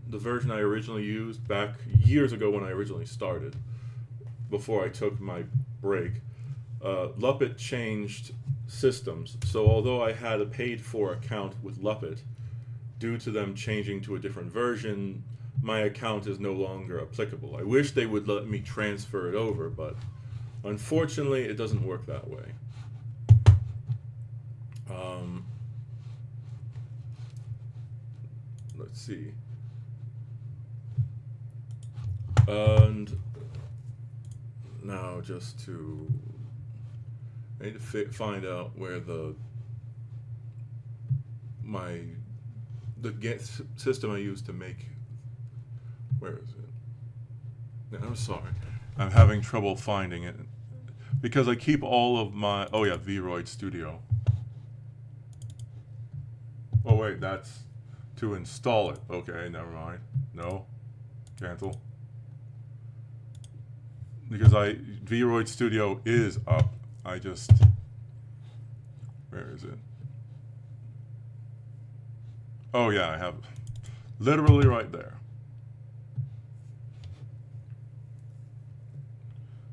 the version I originally used back years ago when I originally started, before I took my break, Luppet changed systems. So although I had a paid-for account with Luppet, due to them changing to a different version, my account is no longer applicable. I wish they would let me transfer it over, but unfortunately, it doesn't work that way. Let's see. And now, just to, I need to find out where the system I use to make. Where is it? No, I'm sorry, I'm having trouble finding it because I keep all of my. Oh yeah, Vroid Studio. Oh wait, that's to install it. Okay, never mind. No, cancel. Because Vroid Studio is up. I just, where is it? Oh yeah, I have literally right there.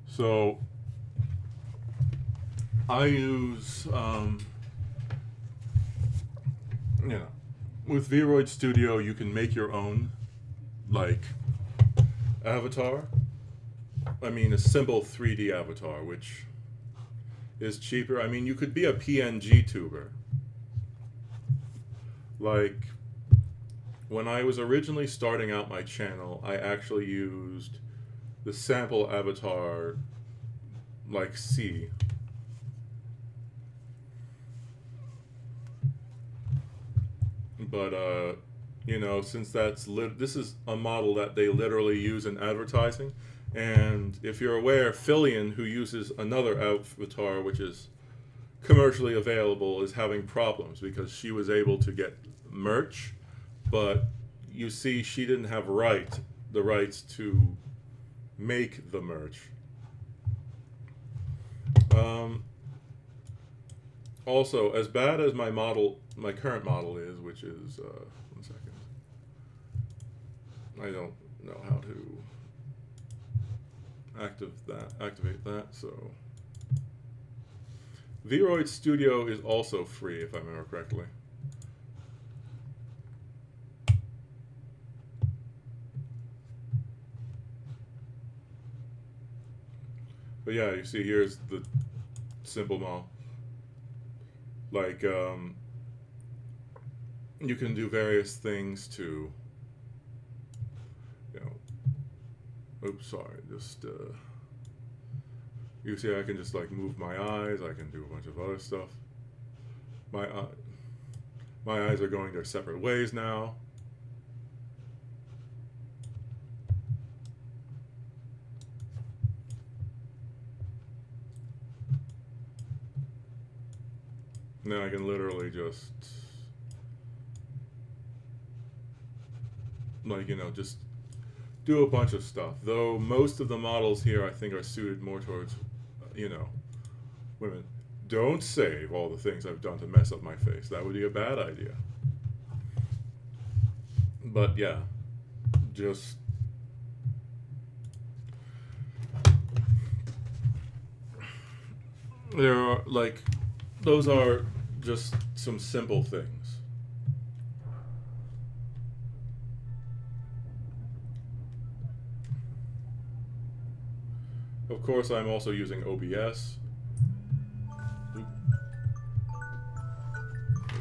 So I use, with Vroid Studio, you can make your own, like, avatar. I mean, a simple 3D avatar, which is cheaper. I mean, you could be a PNG tuber. Like, when I was originally starting out my channel, I actually used the sample avatar, like C. But, since this is a model that they literally use in advertising, And if you're aware, Fillion, who uses another avatar which is commercially available, is having problems because she was able to get merch, but you see she didn't have the rights to make the merch. Also, as bad as my current model is, which is 1 second, I don't know how to activate that. So, Vroid Studio is also free, if I remember correctly. But yeah, you see here's the simple model. Like, you can do various things to, oops, sorry, just, you see I can just, like, move my eyes, I can do a bunch of other stuff. My eyes are going their separate ways now. Now I can literally just, like, just do a bunch of stuff. Though most of the models here I think are suited more towards, women. Don't save all the things I've done to mess up my face. That would be a bad idea. But yeah, just there are, like, those are just some simple things. Of course, I'm also using OBS.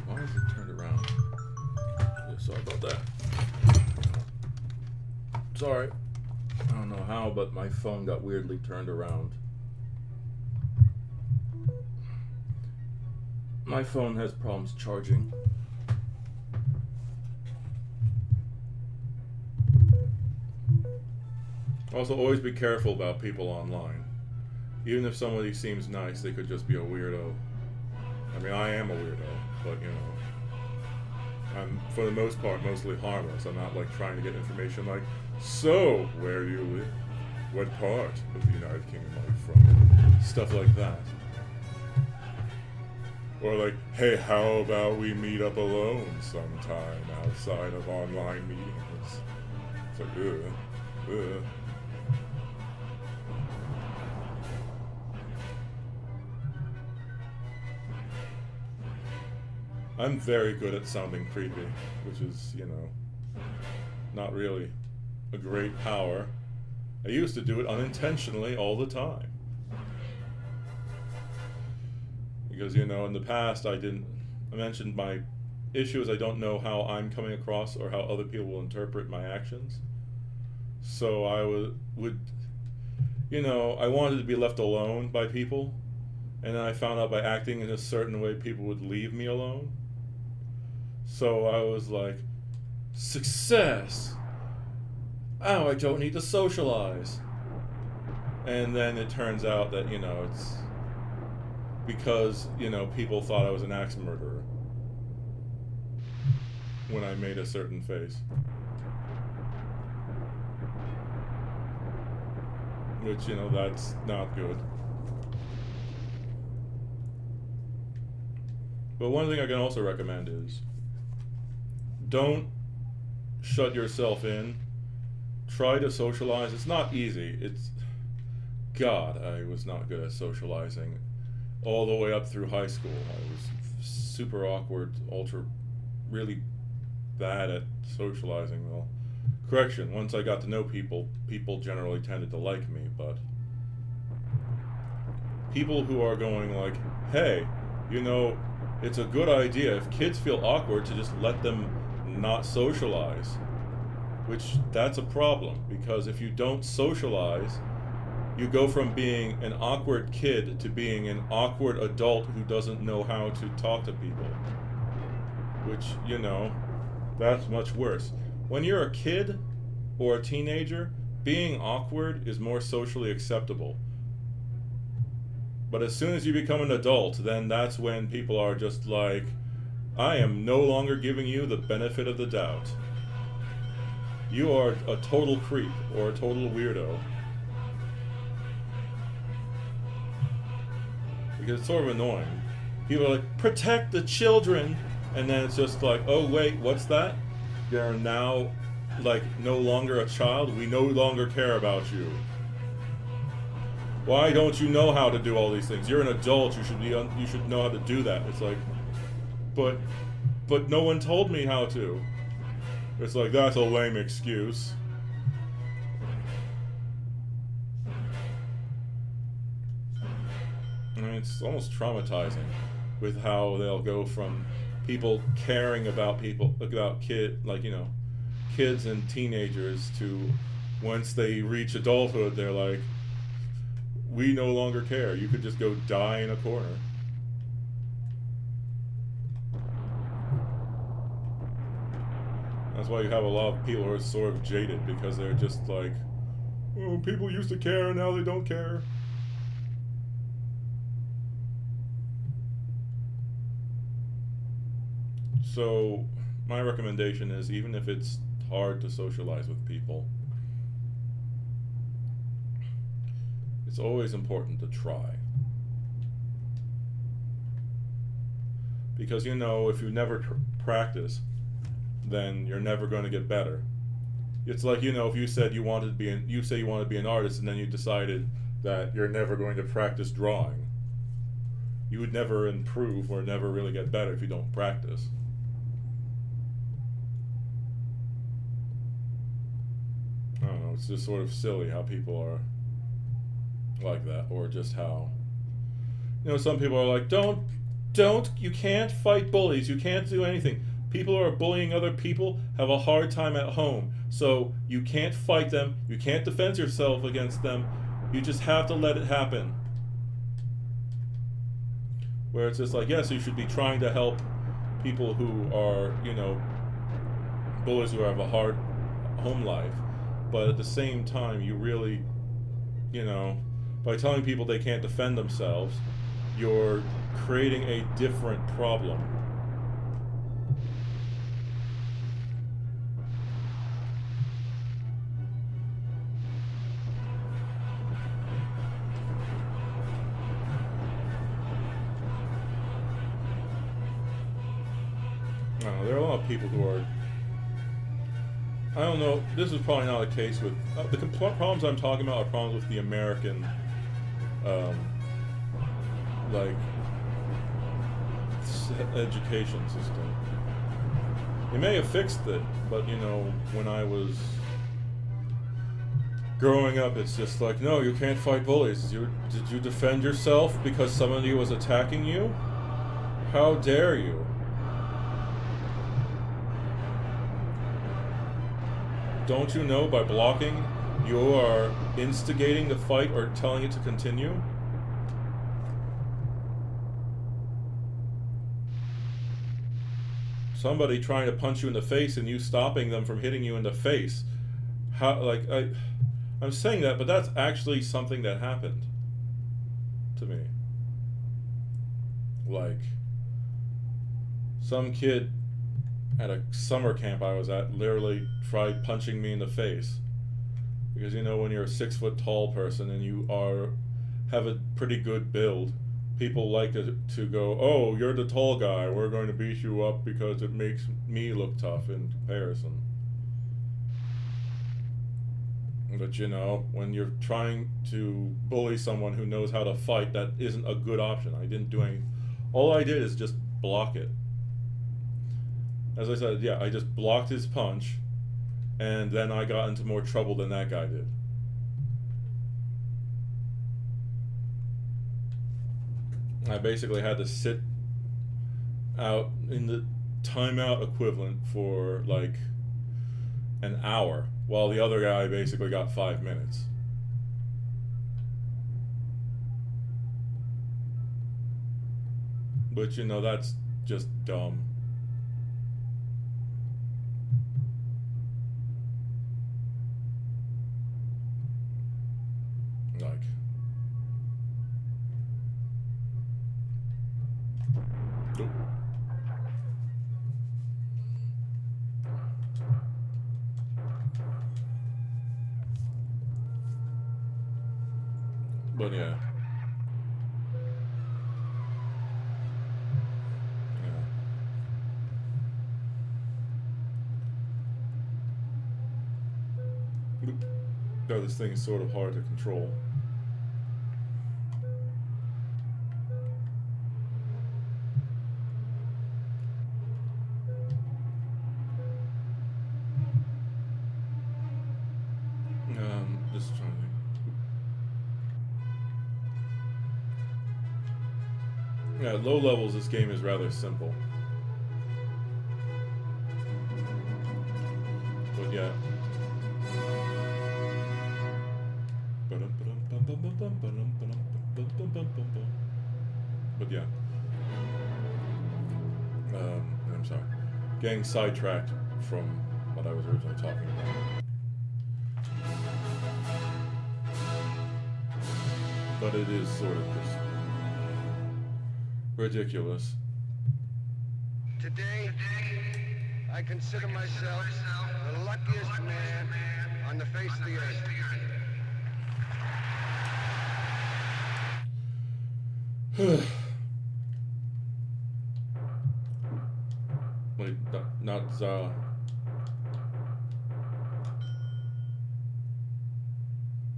Why is it turned around? Yeah, sorry about that. Sorry. I don't know how, but my phone got weirdly turned around. My phone has problems charging. Also, always be careful about people online. Even if somebody seems nice, they could just be a weirdo. I mean, I am a weirdo, but I'm, for the most part, mostly harmless. I'm not, like, trying to get information like, so, where do you live? What part of the United Kingdom are you from? Stuff like that. Or like, hey, how about we meet up alone sometime outside of online meetings? It's like, ugh. I'm very good at sounding creepy, which is, not really a great power. I used to do it unintentionally all the time. Because, in the past I mentioned my issue is I don't know how I'm coming across or how other people will interpret my actions. So I would I wanted to be left alone by people. And then I found out by acting in a certain way people would leave me alone. So I was like, success! Oh, I don't need to socialize. And then it turns out that, it's because, people thought I was an axe murderer when I made a certain face. Which, that's not good. But one thing I can also recommend is don't shut yourself in. Try to socialize. It's not easy. God, I was not good at socializing all the way up through high school. I was super awkward, really bad at socializing. Well, correction, once I got to know people, people generally tended to like me, but people who are going like, hey, it's a good idea if kids feel awkward to just let them not socialize. Which, that's a problem, because if you don't socialize, you go from being an awkward kid to being an awkward adult who doesn't know how to talk to people. Which, that's much worse. When you're a kid or a teenager, being awkward is more socially acceptable. But as soon as you become an adult, then that's when people are just like, I am no longer giving you the benefit of the doubt. You are a total creep or a total weirdo. Because it's sort of annoying. People are like, protect the children! And then it's just like, oh wait, what's that? You're now, like, no longer a child? We no longer care about you. Why don't you know how to do all these things? You're an adult. You should know how to do that. It's like, but no one told me how to. It's like, that's a lame excuse. I mean, it's almost traumatizing with how they'll go from people caring about kids and teenagers to once they reach adulthood, they're like, we no longer care. You could just go die in a corner. That's why you have a lot of people who are sort of jaded, because they're just like, oh, people used to care and now they don't care. So, my recommendation is, even if it's hard to socialize with people, it's always important to try. Because if you never practice, then you're never going to get better. It's like, if you said you wanted to be an artist, and then you decided that you're never going to practice drawing. You would never improve or never really get better if you don't practice. I don't know, it's just sort of silly how people are like that, or just how some people are like, you can't fight bullies, you can't do anything. People who are bullying other people have a hard time at home, so you can't fight them, you can't defend yourself against them, you just have to let it happen. Where it's just like, yes, you should be trying to help people who are bullies who have a hard home life, but at the same time, you really by telling people they can't defend themselves, you're creating a different problem. There are a lot of people who are, I don't know, this is probably not the case with, the problems I'm talking about are problems with the American, education system. They may have fixed it, but when I was growing up, it's just like, no, you can't fight bullies. Did you defend yourself because somebody was attacking you? How dare you? Don't you know by blocking you are instigating the fight or telling it to continue? Somebody trying to punch you in the face and you stopping them from hitting you in the face. I'm saying that, but that's actually something that happened to me. Like, some kid at a summer camp I was at literally tried punching me in the face. Because when you're a 6 foot tall person and you have a pretty good build, people like to go, oh, you're the tall guy, we're going to beat you up because it makes me look tough in comparison. But when you're trying to bully someone who knows how to fight, that isn't a good option. I didn't do anything. All I did is just block it. As I said, I just blocked his punch, and then I got into more trouble than that guy did. I basically had to sit out in the timeout equivalent for like an hour, while the other guy basically got 5 minutes. But that's just dumb. Like, nope. But yeah. Though this thing is sort of hard to control. Just trying to think. Yeah, at low levels, this game is rather simple. But yeah. But yeah. I'm sorry. Getting sidetracked from what I was originally talking about. But it is sort of just ridiculous. Today, I consider myself the luckiest man on the face of the earth. Wait, not Za.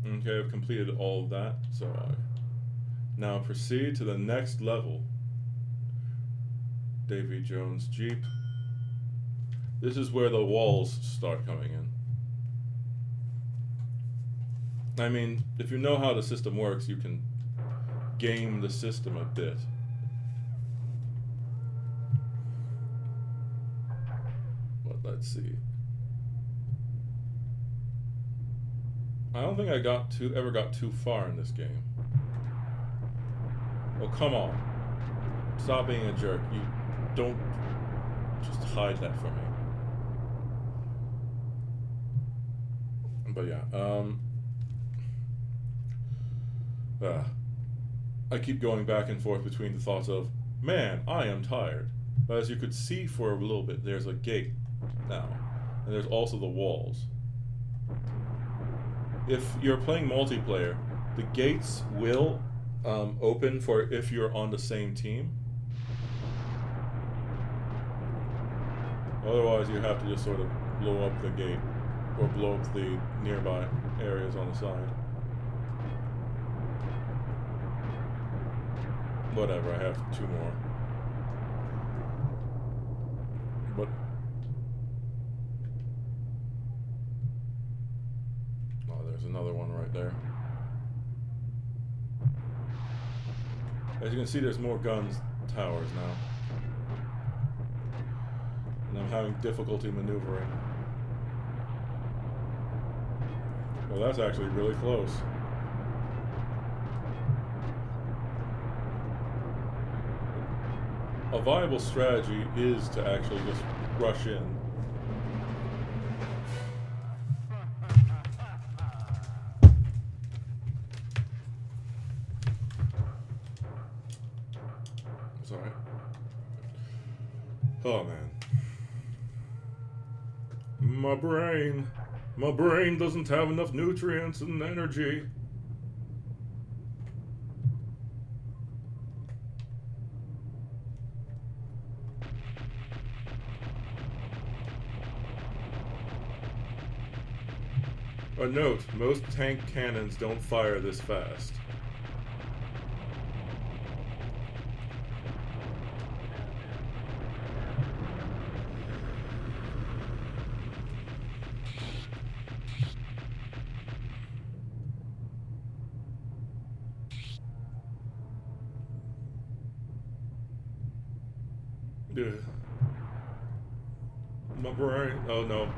Okay, I've completed all of that, so I now proceed to the next level. Davy Jones Jeep. This is where the walls start coming in. I mean, if you know how the system works, you can game the system a bit. But let's see. I don't think I ever got too far in this game. Oh, come on. Stop being a jerk. You don't just hide that from me. But yeah, I keep going back and forth between the thoughts of, man, I am tired. But as you could see for a little bit, there's a gate now. And there's also the walls. If you're playing multiplayer, the gates will open for if you're on the same team. Otherwise, you have to just sort of blow up the gate or blow up the nearby areas on the side. Whatever, I have 2 more. But there's another one right there. As you can see, there's more guns towers now. And I'm having difficulty maneuvering. Well, that's actually really close. A viable strategy is to actually just rush in. It's alright. Oh man. My brain doesn't have enough nutrients and energy. A note, most tank cannons don't fire this fast. Ugh. My brain, oh no.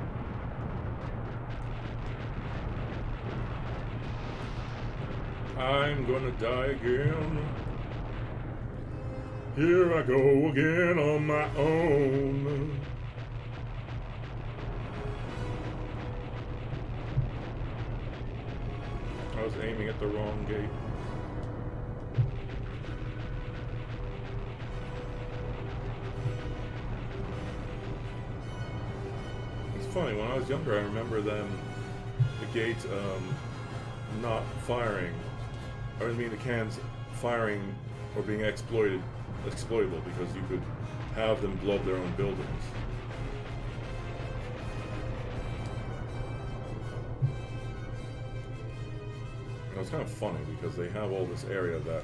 I'm gonna die again. Here I go again on my own. was aiming at the wrong gate. It's funny, when I was younger, I remember them, the gates, not firing, or I mean the cans firing or being exploitable because you could have them blow up their own buildings. And it's kind of funny because they have all this area that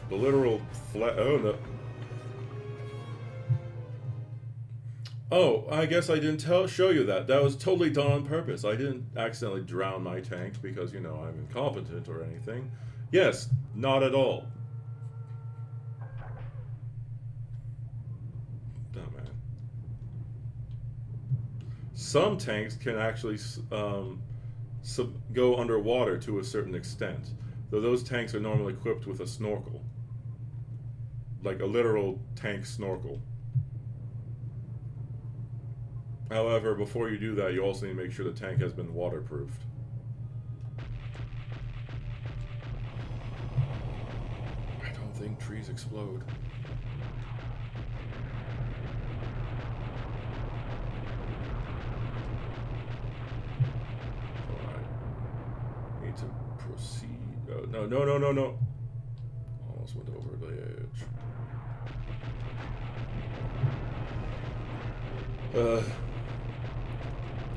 the literal Oh, I guess I didn't show you that. That was totally done on purpose. I didn't accidentally drown my tank because, I'm incompetent or anything. Yes, not at all. Oh, man. Some tanks can actually go underwater to a certain extent, though those tanks are normally equipped with a snorkel. Like a literal tank snorkel. However, before you do that, you also need to make sure the tank has been waterproofed. I don't think trees explode. Alright. Need to proceed. No, no, no, no, no. Almost went over the edge.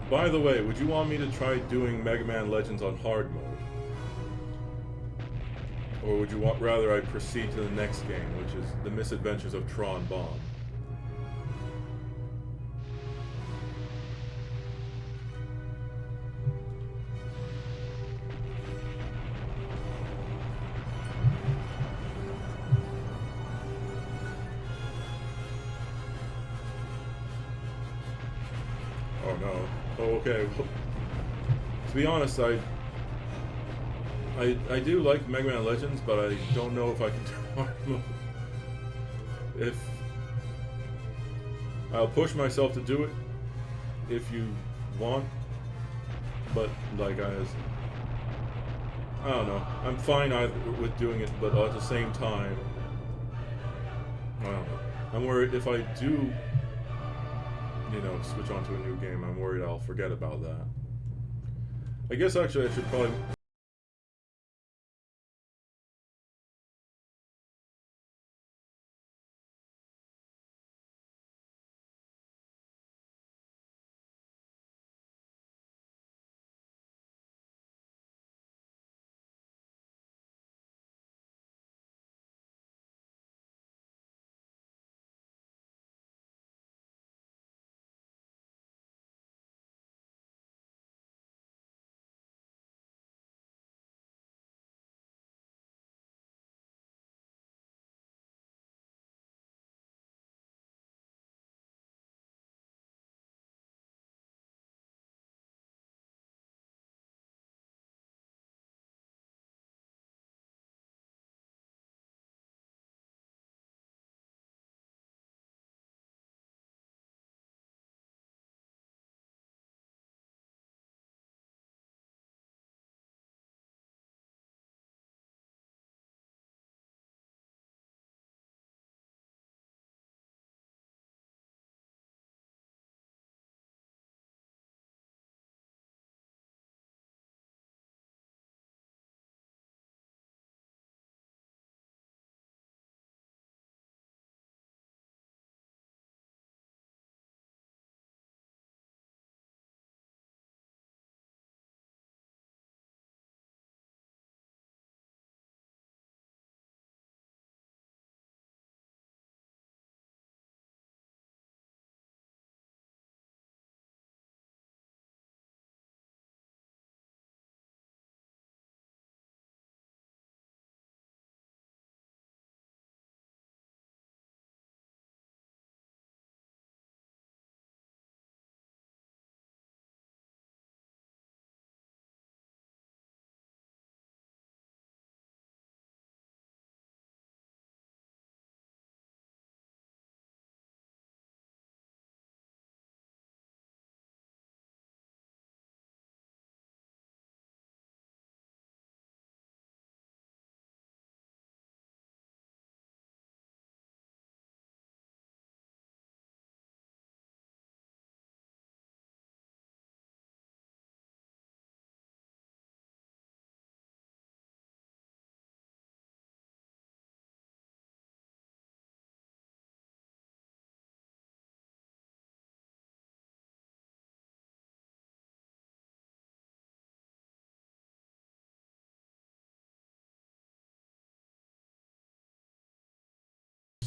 By the way, would you want me to try doing Mega Man Legends on hard mode? Or would you rather I proceed to the next game, which is The Misadventures of Tron Bonne? Oh no. Oh, okay. Well, to be honest, I do like Mega Man Legends, but I don't know if I can do hard mode. If I'll push myself to do it if you want, but like I don't know. I'm fine with doing it, but at the same time, I don't know. I'm worried if I do, switch on to a new game, I'm worried I'll forget about that. I guess actually I should probably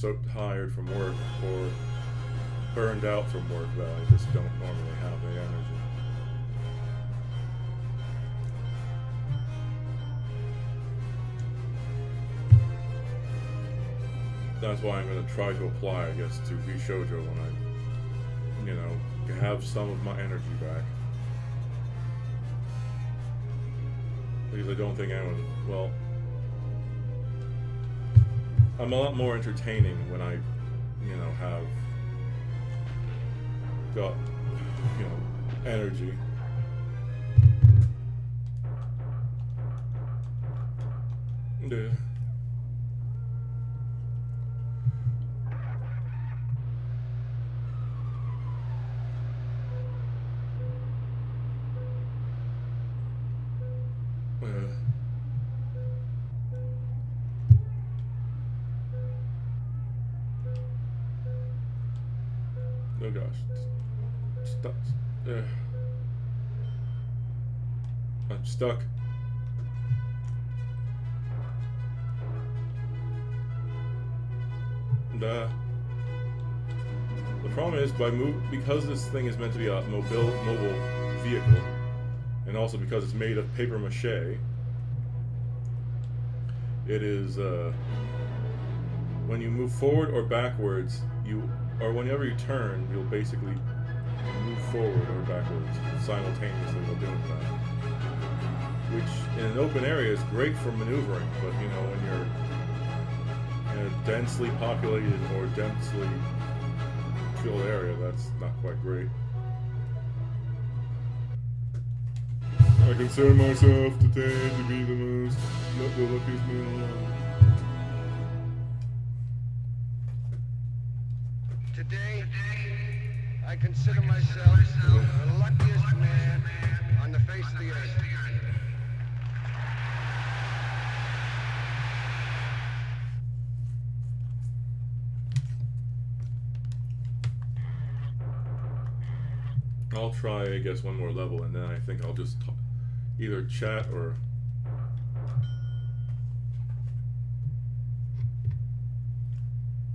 so tired from work or burned out from work that I just don't normally have the energy. That's why I'm going to try to apply, I guess, to Vishojo when I, have some of my energy back. Because I don't think anyone, well, I'm a lot more entertaining when I, have got, energy. Yeah. Oh gosh. Stuck. I'm stuck. The problem is because this thing is meant to be a mobile vehicle, and also because it's made of paper mache, it is when you move forward or backwards, or whenever you turn, you'll basically move forward or backwards simultaneously while doing that. Which in an open area is great for maneuvering, but when you're in a densely populated or densely filled area, that's not quite great. I consider myself today to be the luckiest man alive. Today, I consider myself the luckiest man on the face of the earth. I'll try, I guess, one more level, and then I think I'll just either chat or...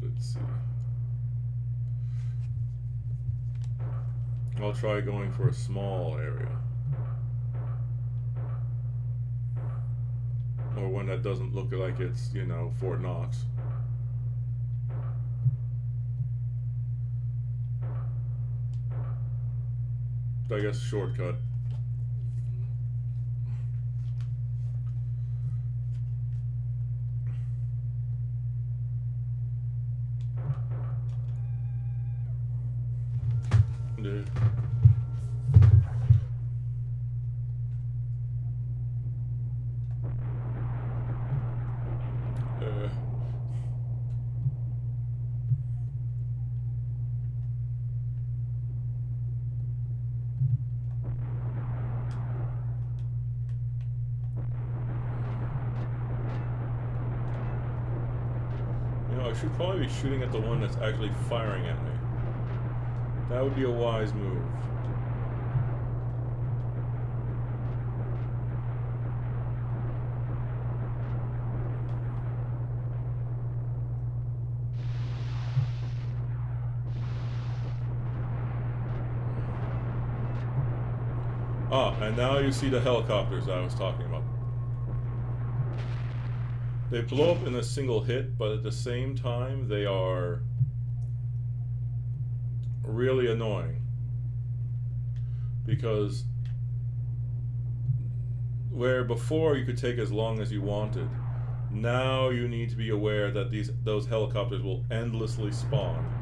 Let's see. I'll try going for a small area. Or one that doesn't look like it's, Fort Knox. I guess shortcut. Dude. I should probably be shooting at the one that's actually firing at me. That would be a wise move. And now you see the helicopters I was talking about. They blow up in a single hit, but at the same time, they are really annoying. Because where before you could take as long as you wanted, now you need to be aware that those helicopters will endlessly spawn.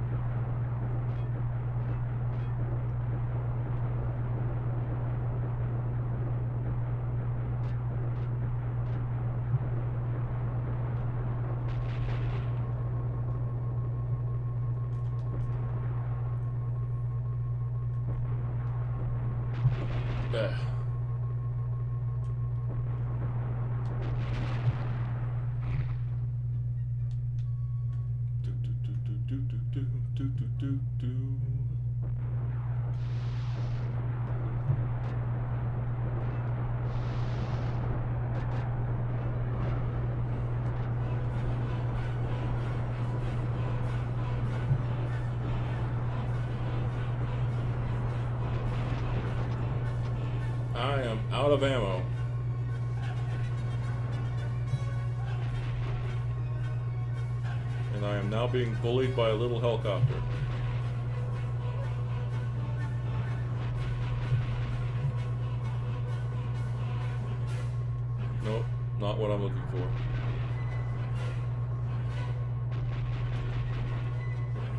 I am out of ammo. And I am now being bullied by a little helicopter. Nope, not what I'm looking for.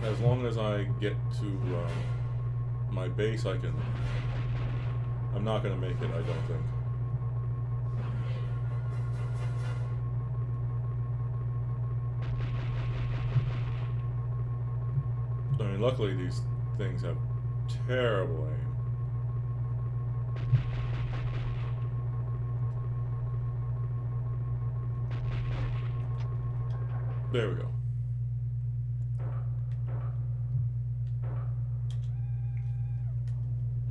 As long as I get to my base, I can... I'm not going to make it, I don't think. I mean, luckily these things have terrible aim. There we go.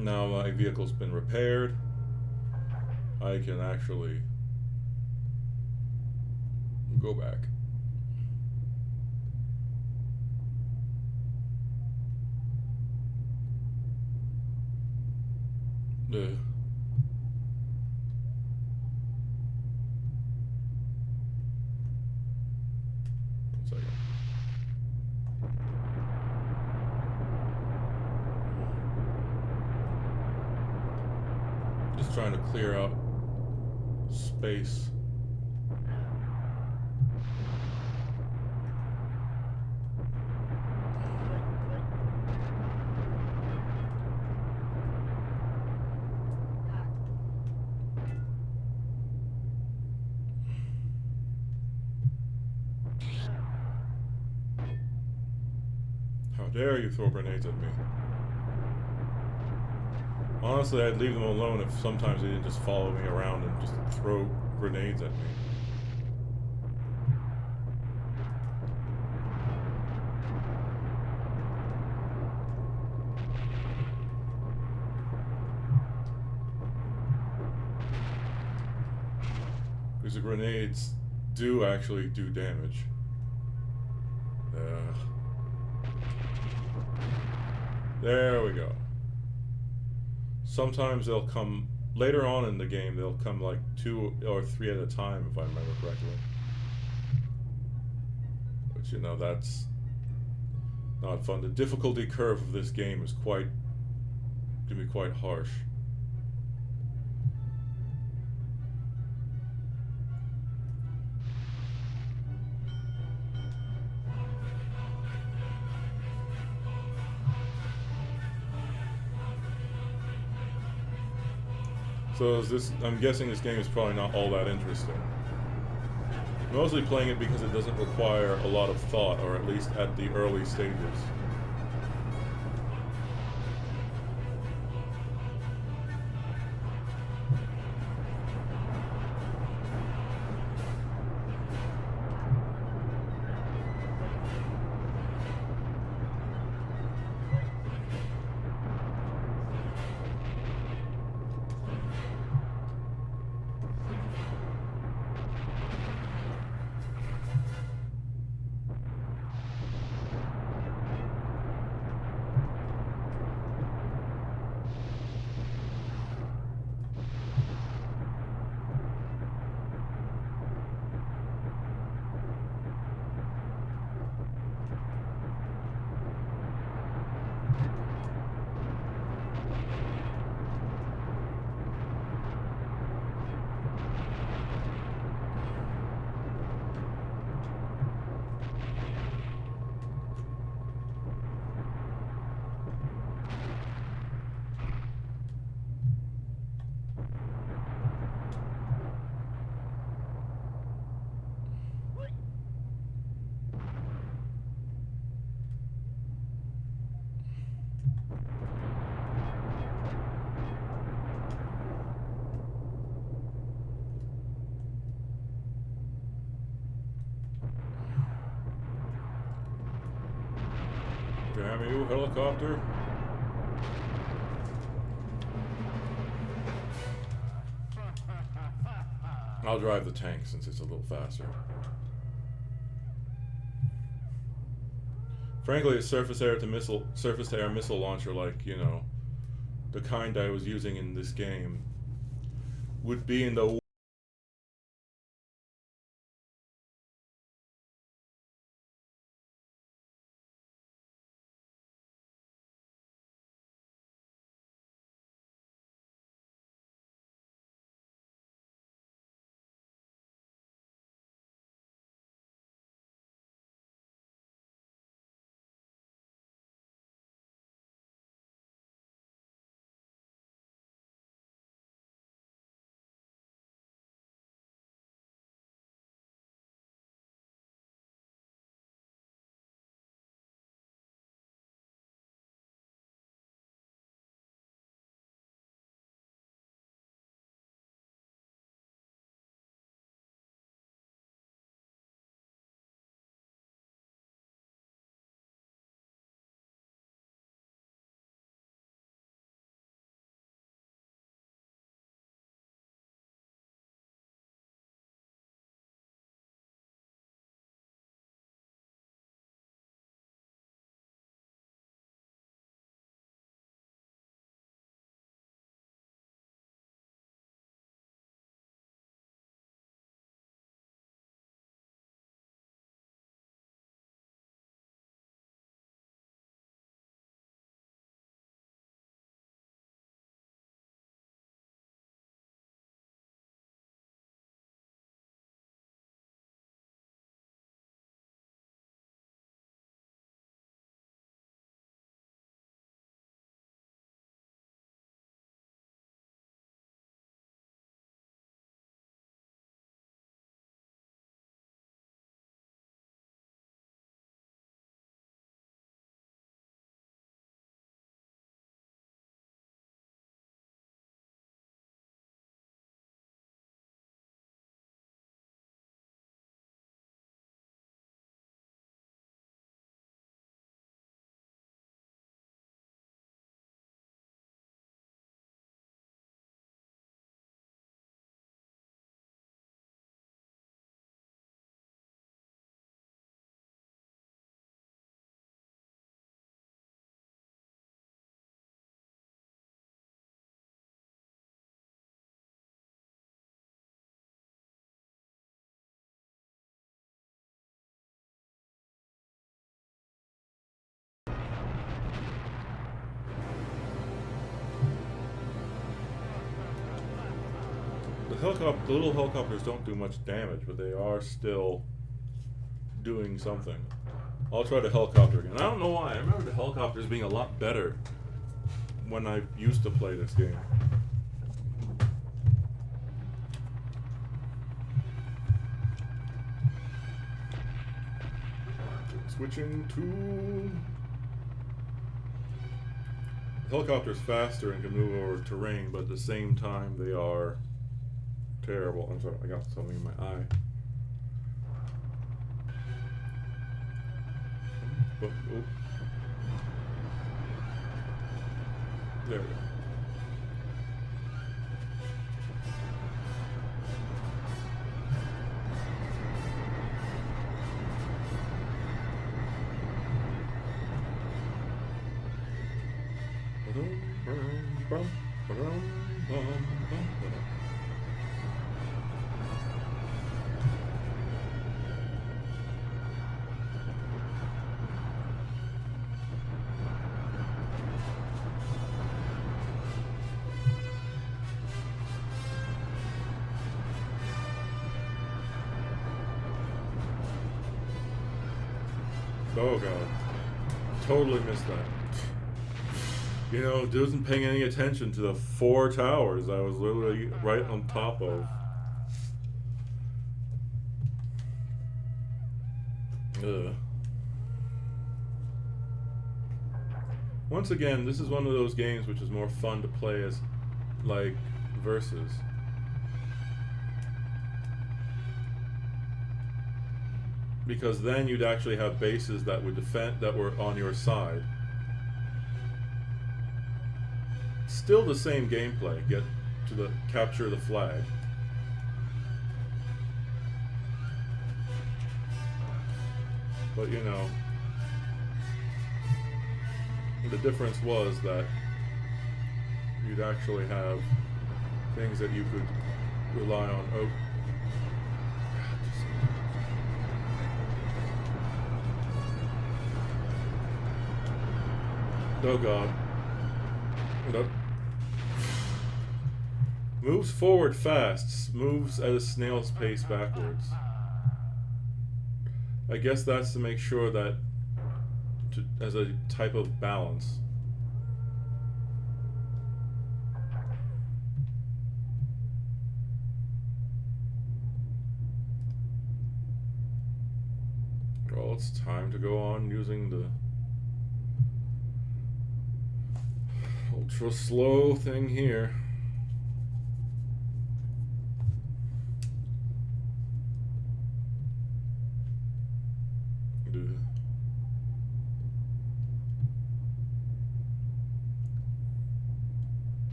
Now my vehicle's been repaired. I can actually go back. One second. Just trying to clear out space. How dare you throw grenades at me? Honestly, I'd leave them alone if sometimes they didn't just follow me around and just throw grenades at me. Because the grenades do actually do damage. There we go. Sometimes they'll come later on in the game. They'll come like 2 or 3 at a time, if I remember correctly. But you know, that's not fun. The difficulty curve of this game is can be quite harsh. So I'm guessing this game is probably not all that interesting. Mostly playing it because it doesn't require a lot of thought, or at least at the early stages. Damn you, helicopter. I'll drive the tank since it's a little faster. Frankly, a surface-to-air missile launcher, like, you know, the kind I was using in this game, would be in the the little helicopters don't do much damage, but they are still doing something. I'll try the helicopter again. I don't know why. I remember the helicopters being a lot better when I used to play this game. Switching to... The helicopter's faster and can move over terrain, but at the same time they are terrible. I'm sorry, I got something in my eye. Oh. There we go. Oh god. Totally missed that. You know, wasn't paying any attention to the 4 towers I was literally right on top of. Ugh. Once again, this is one of those games which is more fun to play as, like, versus. Because then you'd actually have bases that would defend, that were on your side. Still the same gameplay. Get to the capture the flag. But you know, the difference was that you'd actually have things that you could rely on. Oh. Oh God. Nope. Moves forward fast, moves at a snail's pace backwards. I guess that's to make sure that, as a type of balance. Well, it's time to go on using the ultra slow thing here.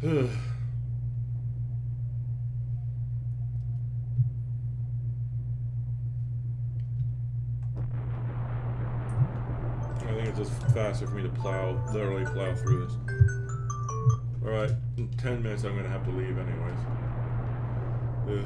I think it's just faster for me to literally plow through this. Alright, in 10 minutes I'm gonna have to leave anyways. Ugh.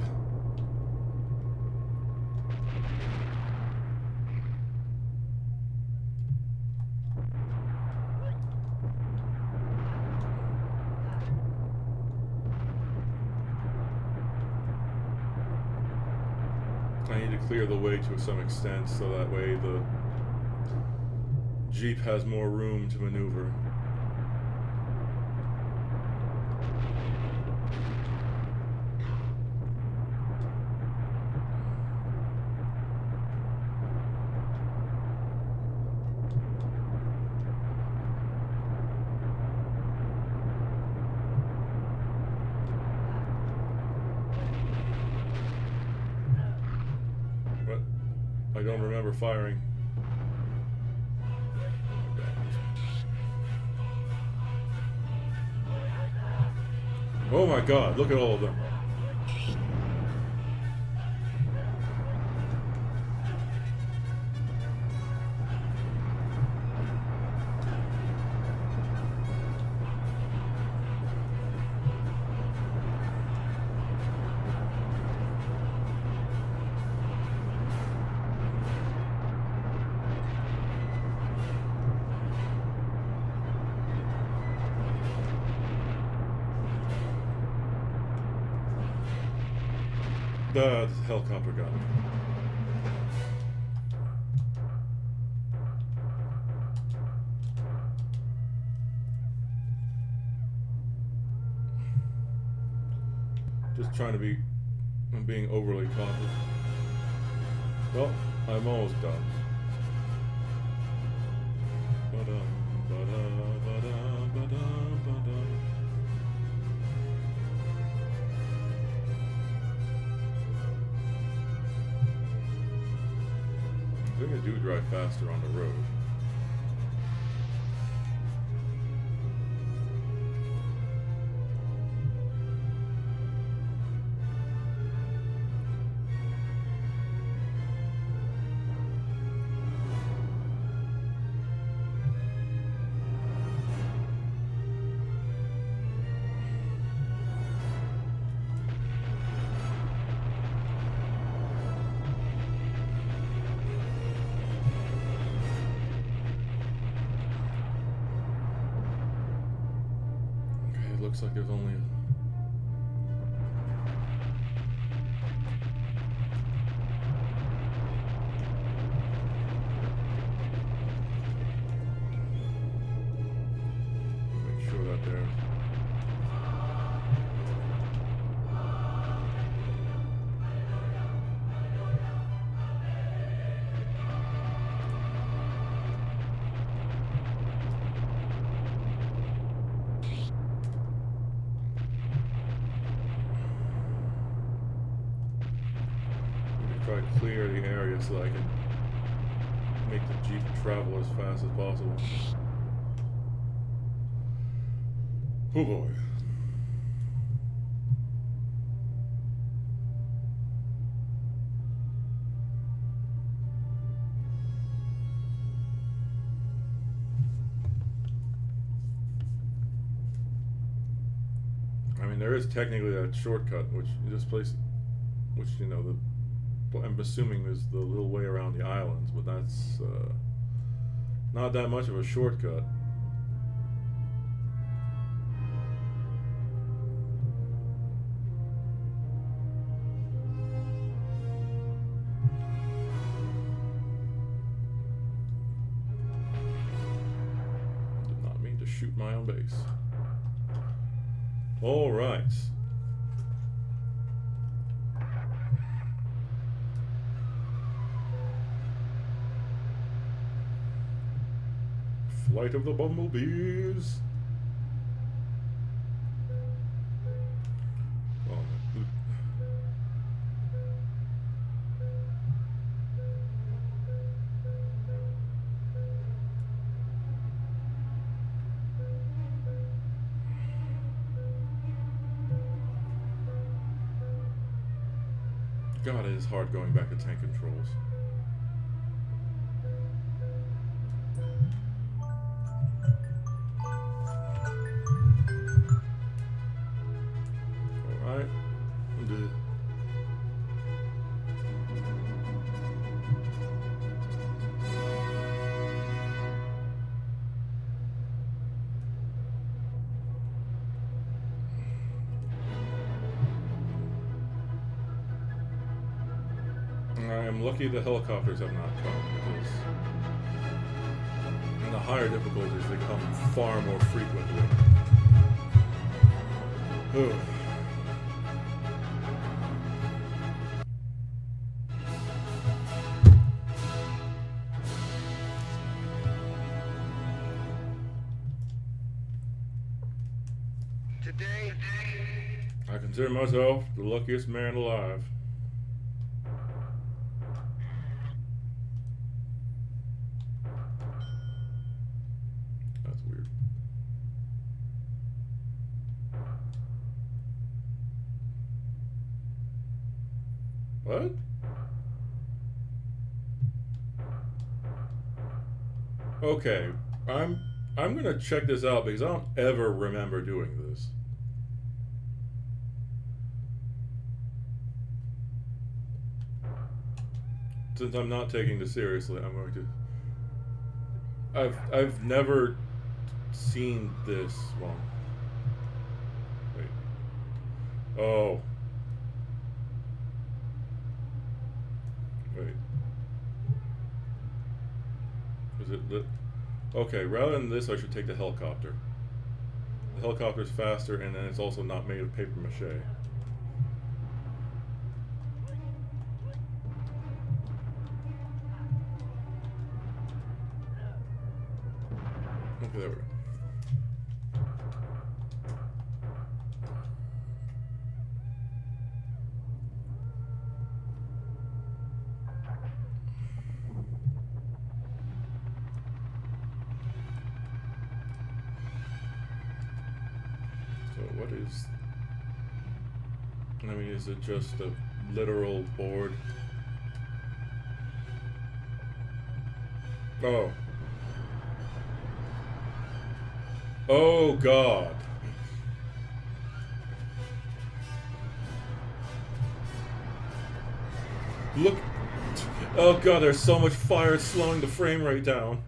I need to clear the way to some extent so that way the Jeep has more room to maneuver. But I don't remember firing. Oh my God, look at all of them. The helicopter got me. Just trying to be, I'm being overly cautious. Well, I'm almost done. I think I do drive faster on the road. Looks like there's only make sure that there's try to clear the area so I can make the Jeep travel as fast as possible. Oh boy. mean, there is technically that shortcut, which this place, which you know, I'm assuming is the little way around the islands, but that's not that much of a shortcut. Did not mean to shoot my own base. All right. Flight of the bumblebees. Oh, God, it is hard going back to tank controls. Alright. I am lucky the helicopters have not come, because in the higher difficulties they come far more frequently. Ugh. Today, I consider myself the luckiest man alive. That's weird. What? Okay, I'm gonna check this out because I don't ever remember doing this. Since I'm not taking this seriously, I'm going to. I've never seen this one. Wait. Oh. Wait. Is it lit? Okay, rather than this, I should take the helicopter. The helicopter's faster, and then it's also not made of paper mache. Okay, there we go. So what is... I mean, is it just a literal board? Oh. Oh, God. Look. Oh, God, there's so much fire, it's slowing the frame rate down.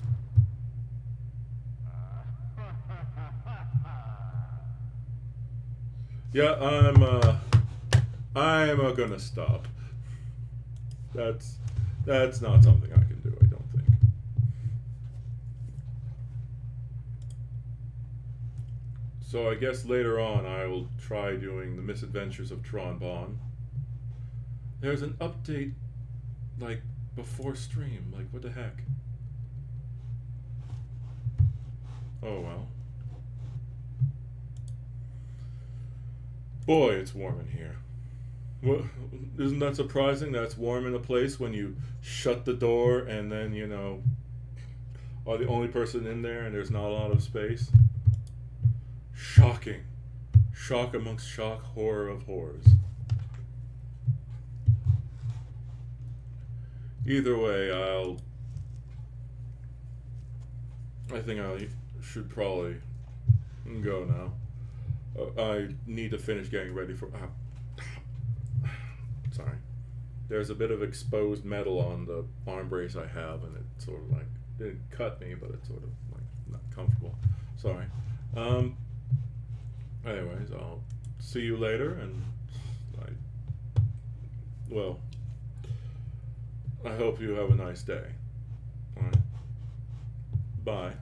Yeah, I'm gonna stop. That's not something I can do, I don't think. So I guess later on I will try doing the Misadventures of Tron Bonne. There's an update, like, before stream. Like, what the heck? Oh, well. Boy, it's warm in here. What, isn't that surprising that it's warm in a place when you shut the door and then, you know, are the only person in there and there's not a lot of space? Shocking. Shock amongst shock, horror of horrors. Either way, I think I should probably go now. I need to finish getting ready for. Sorry. There's a bit of exposed metal on the arm brace I have, and it sort of like didn't cut me, but it's sort of like not comfortable. Sorry. Anyways, I'll see you later, and well, I hope you have a nice day. All right. Bye.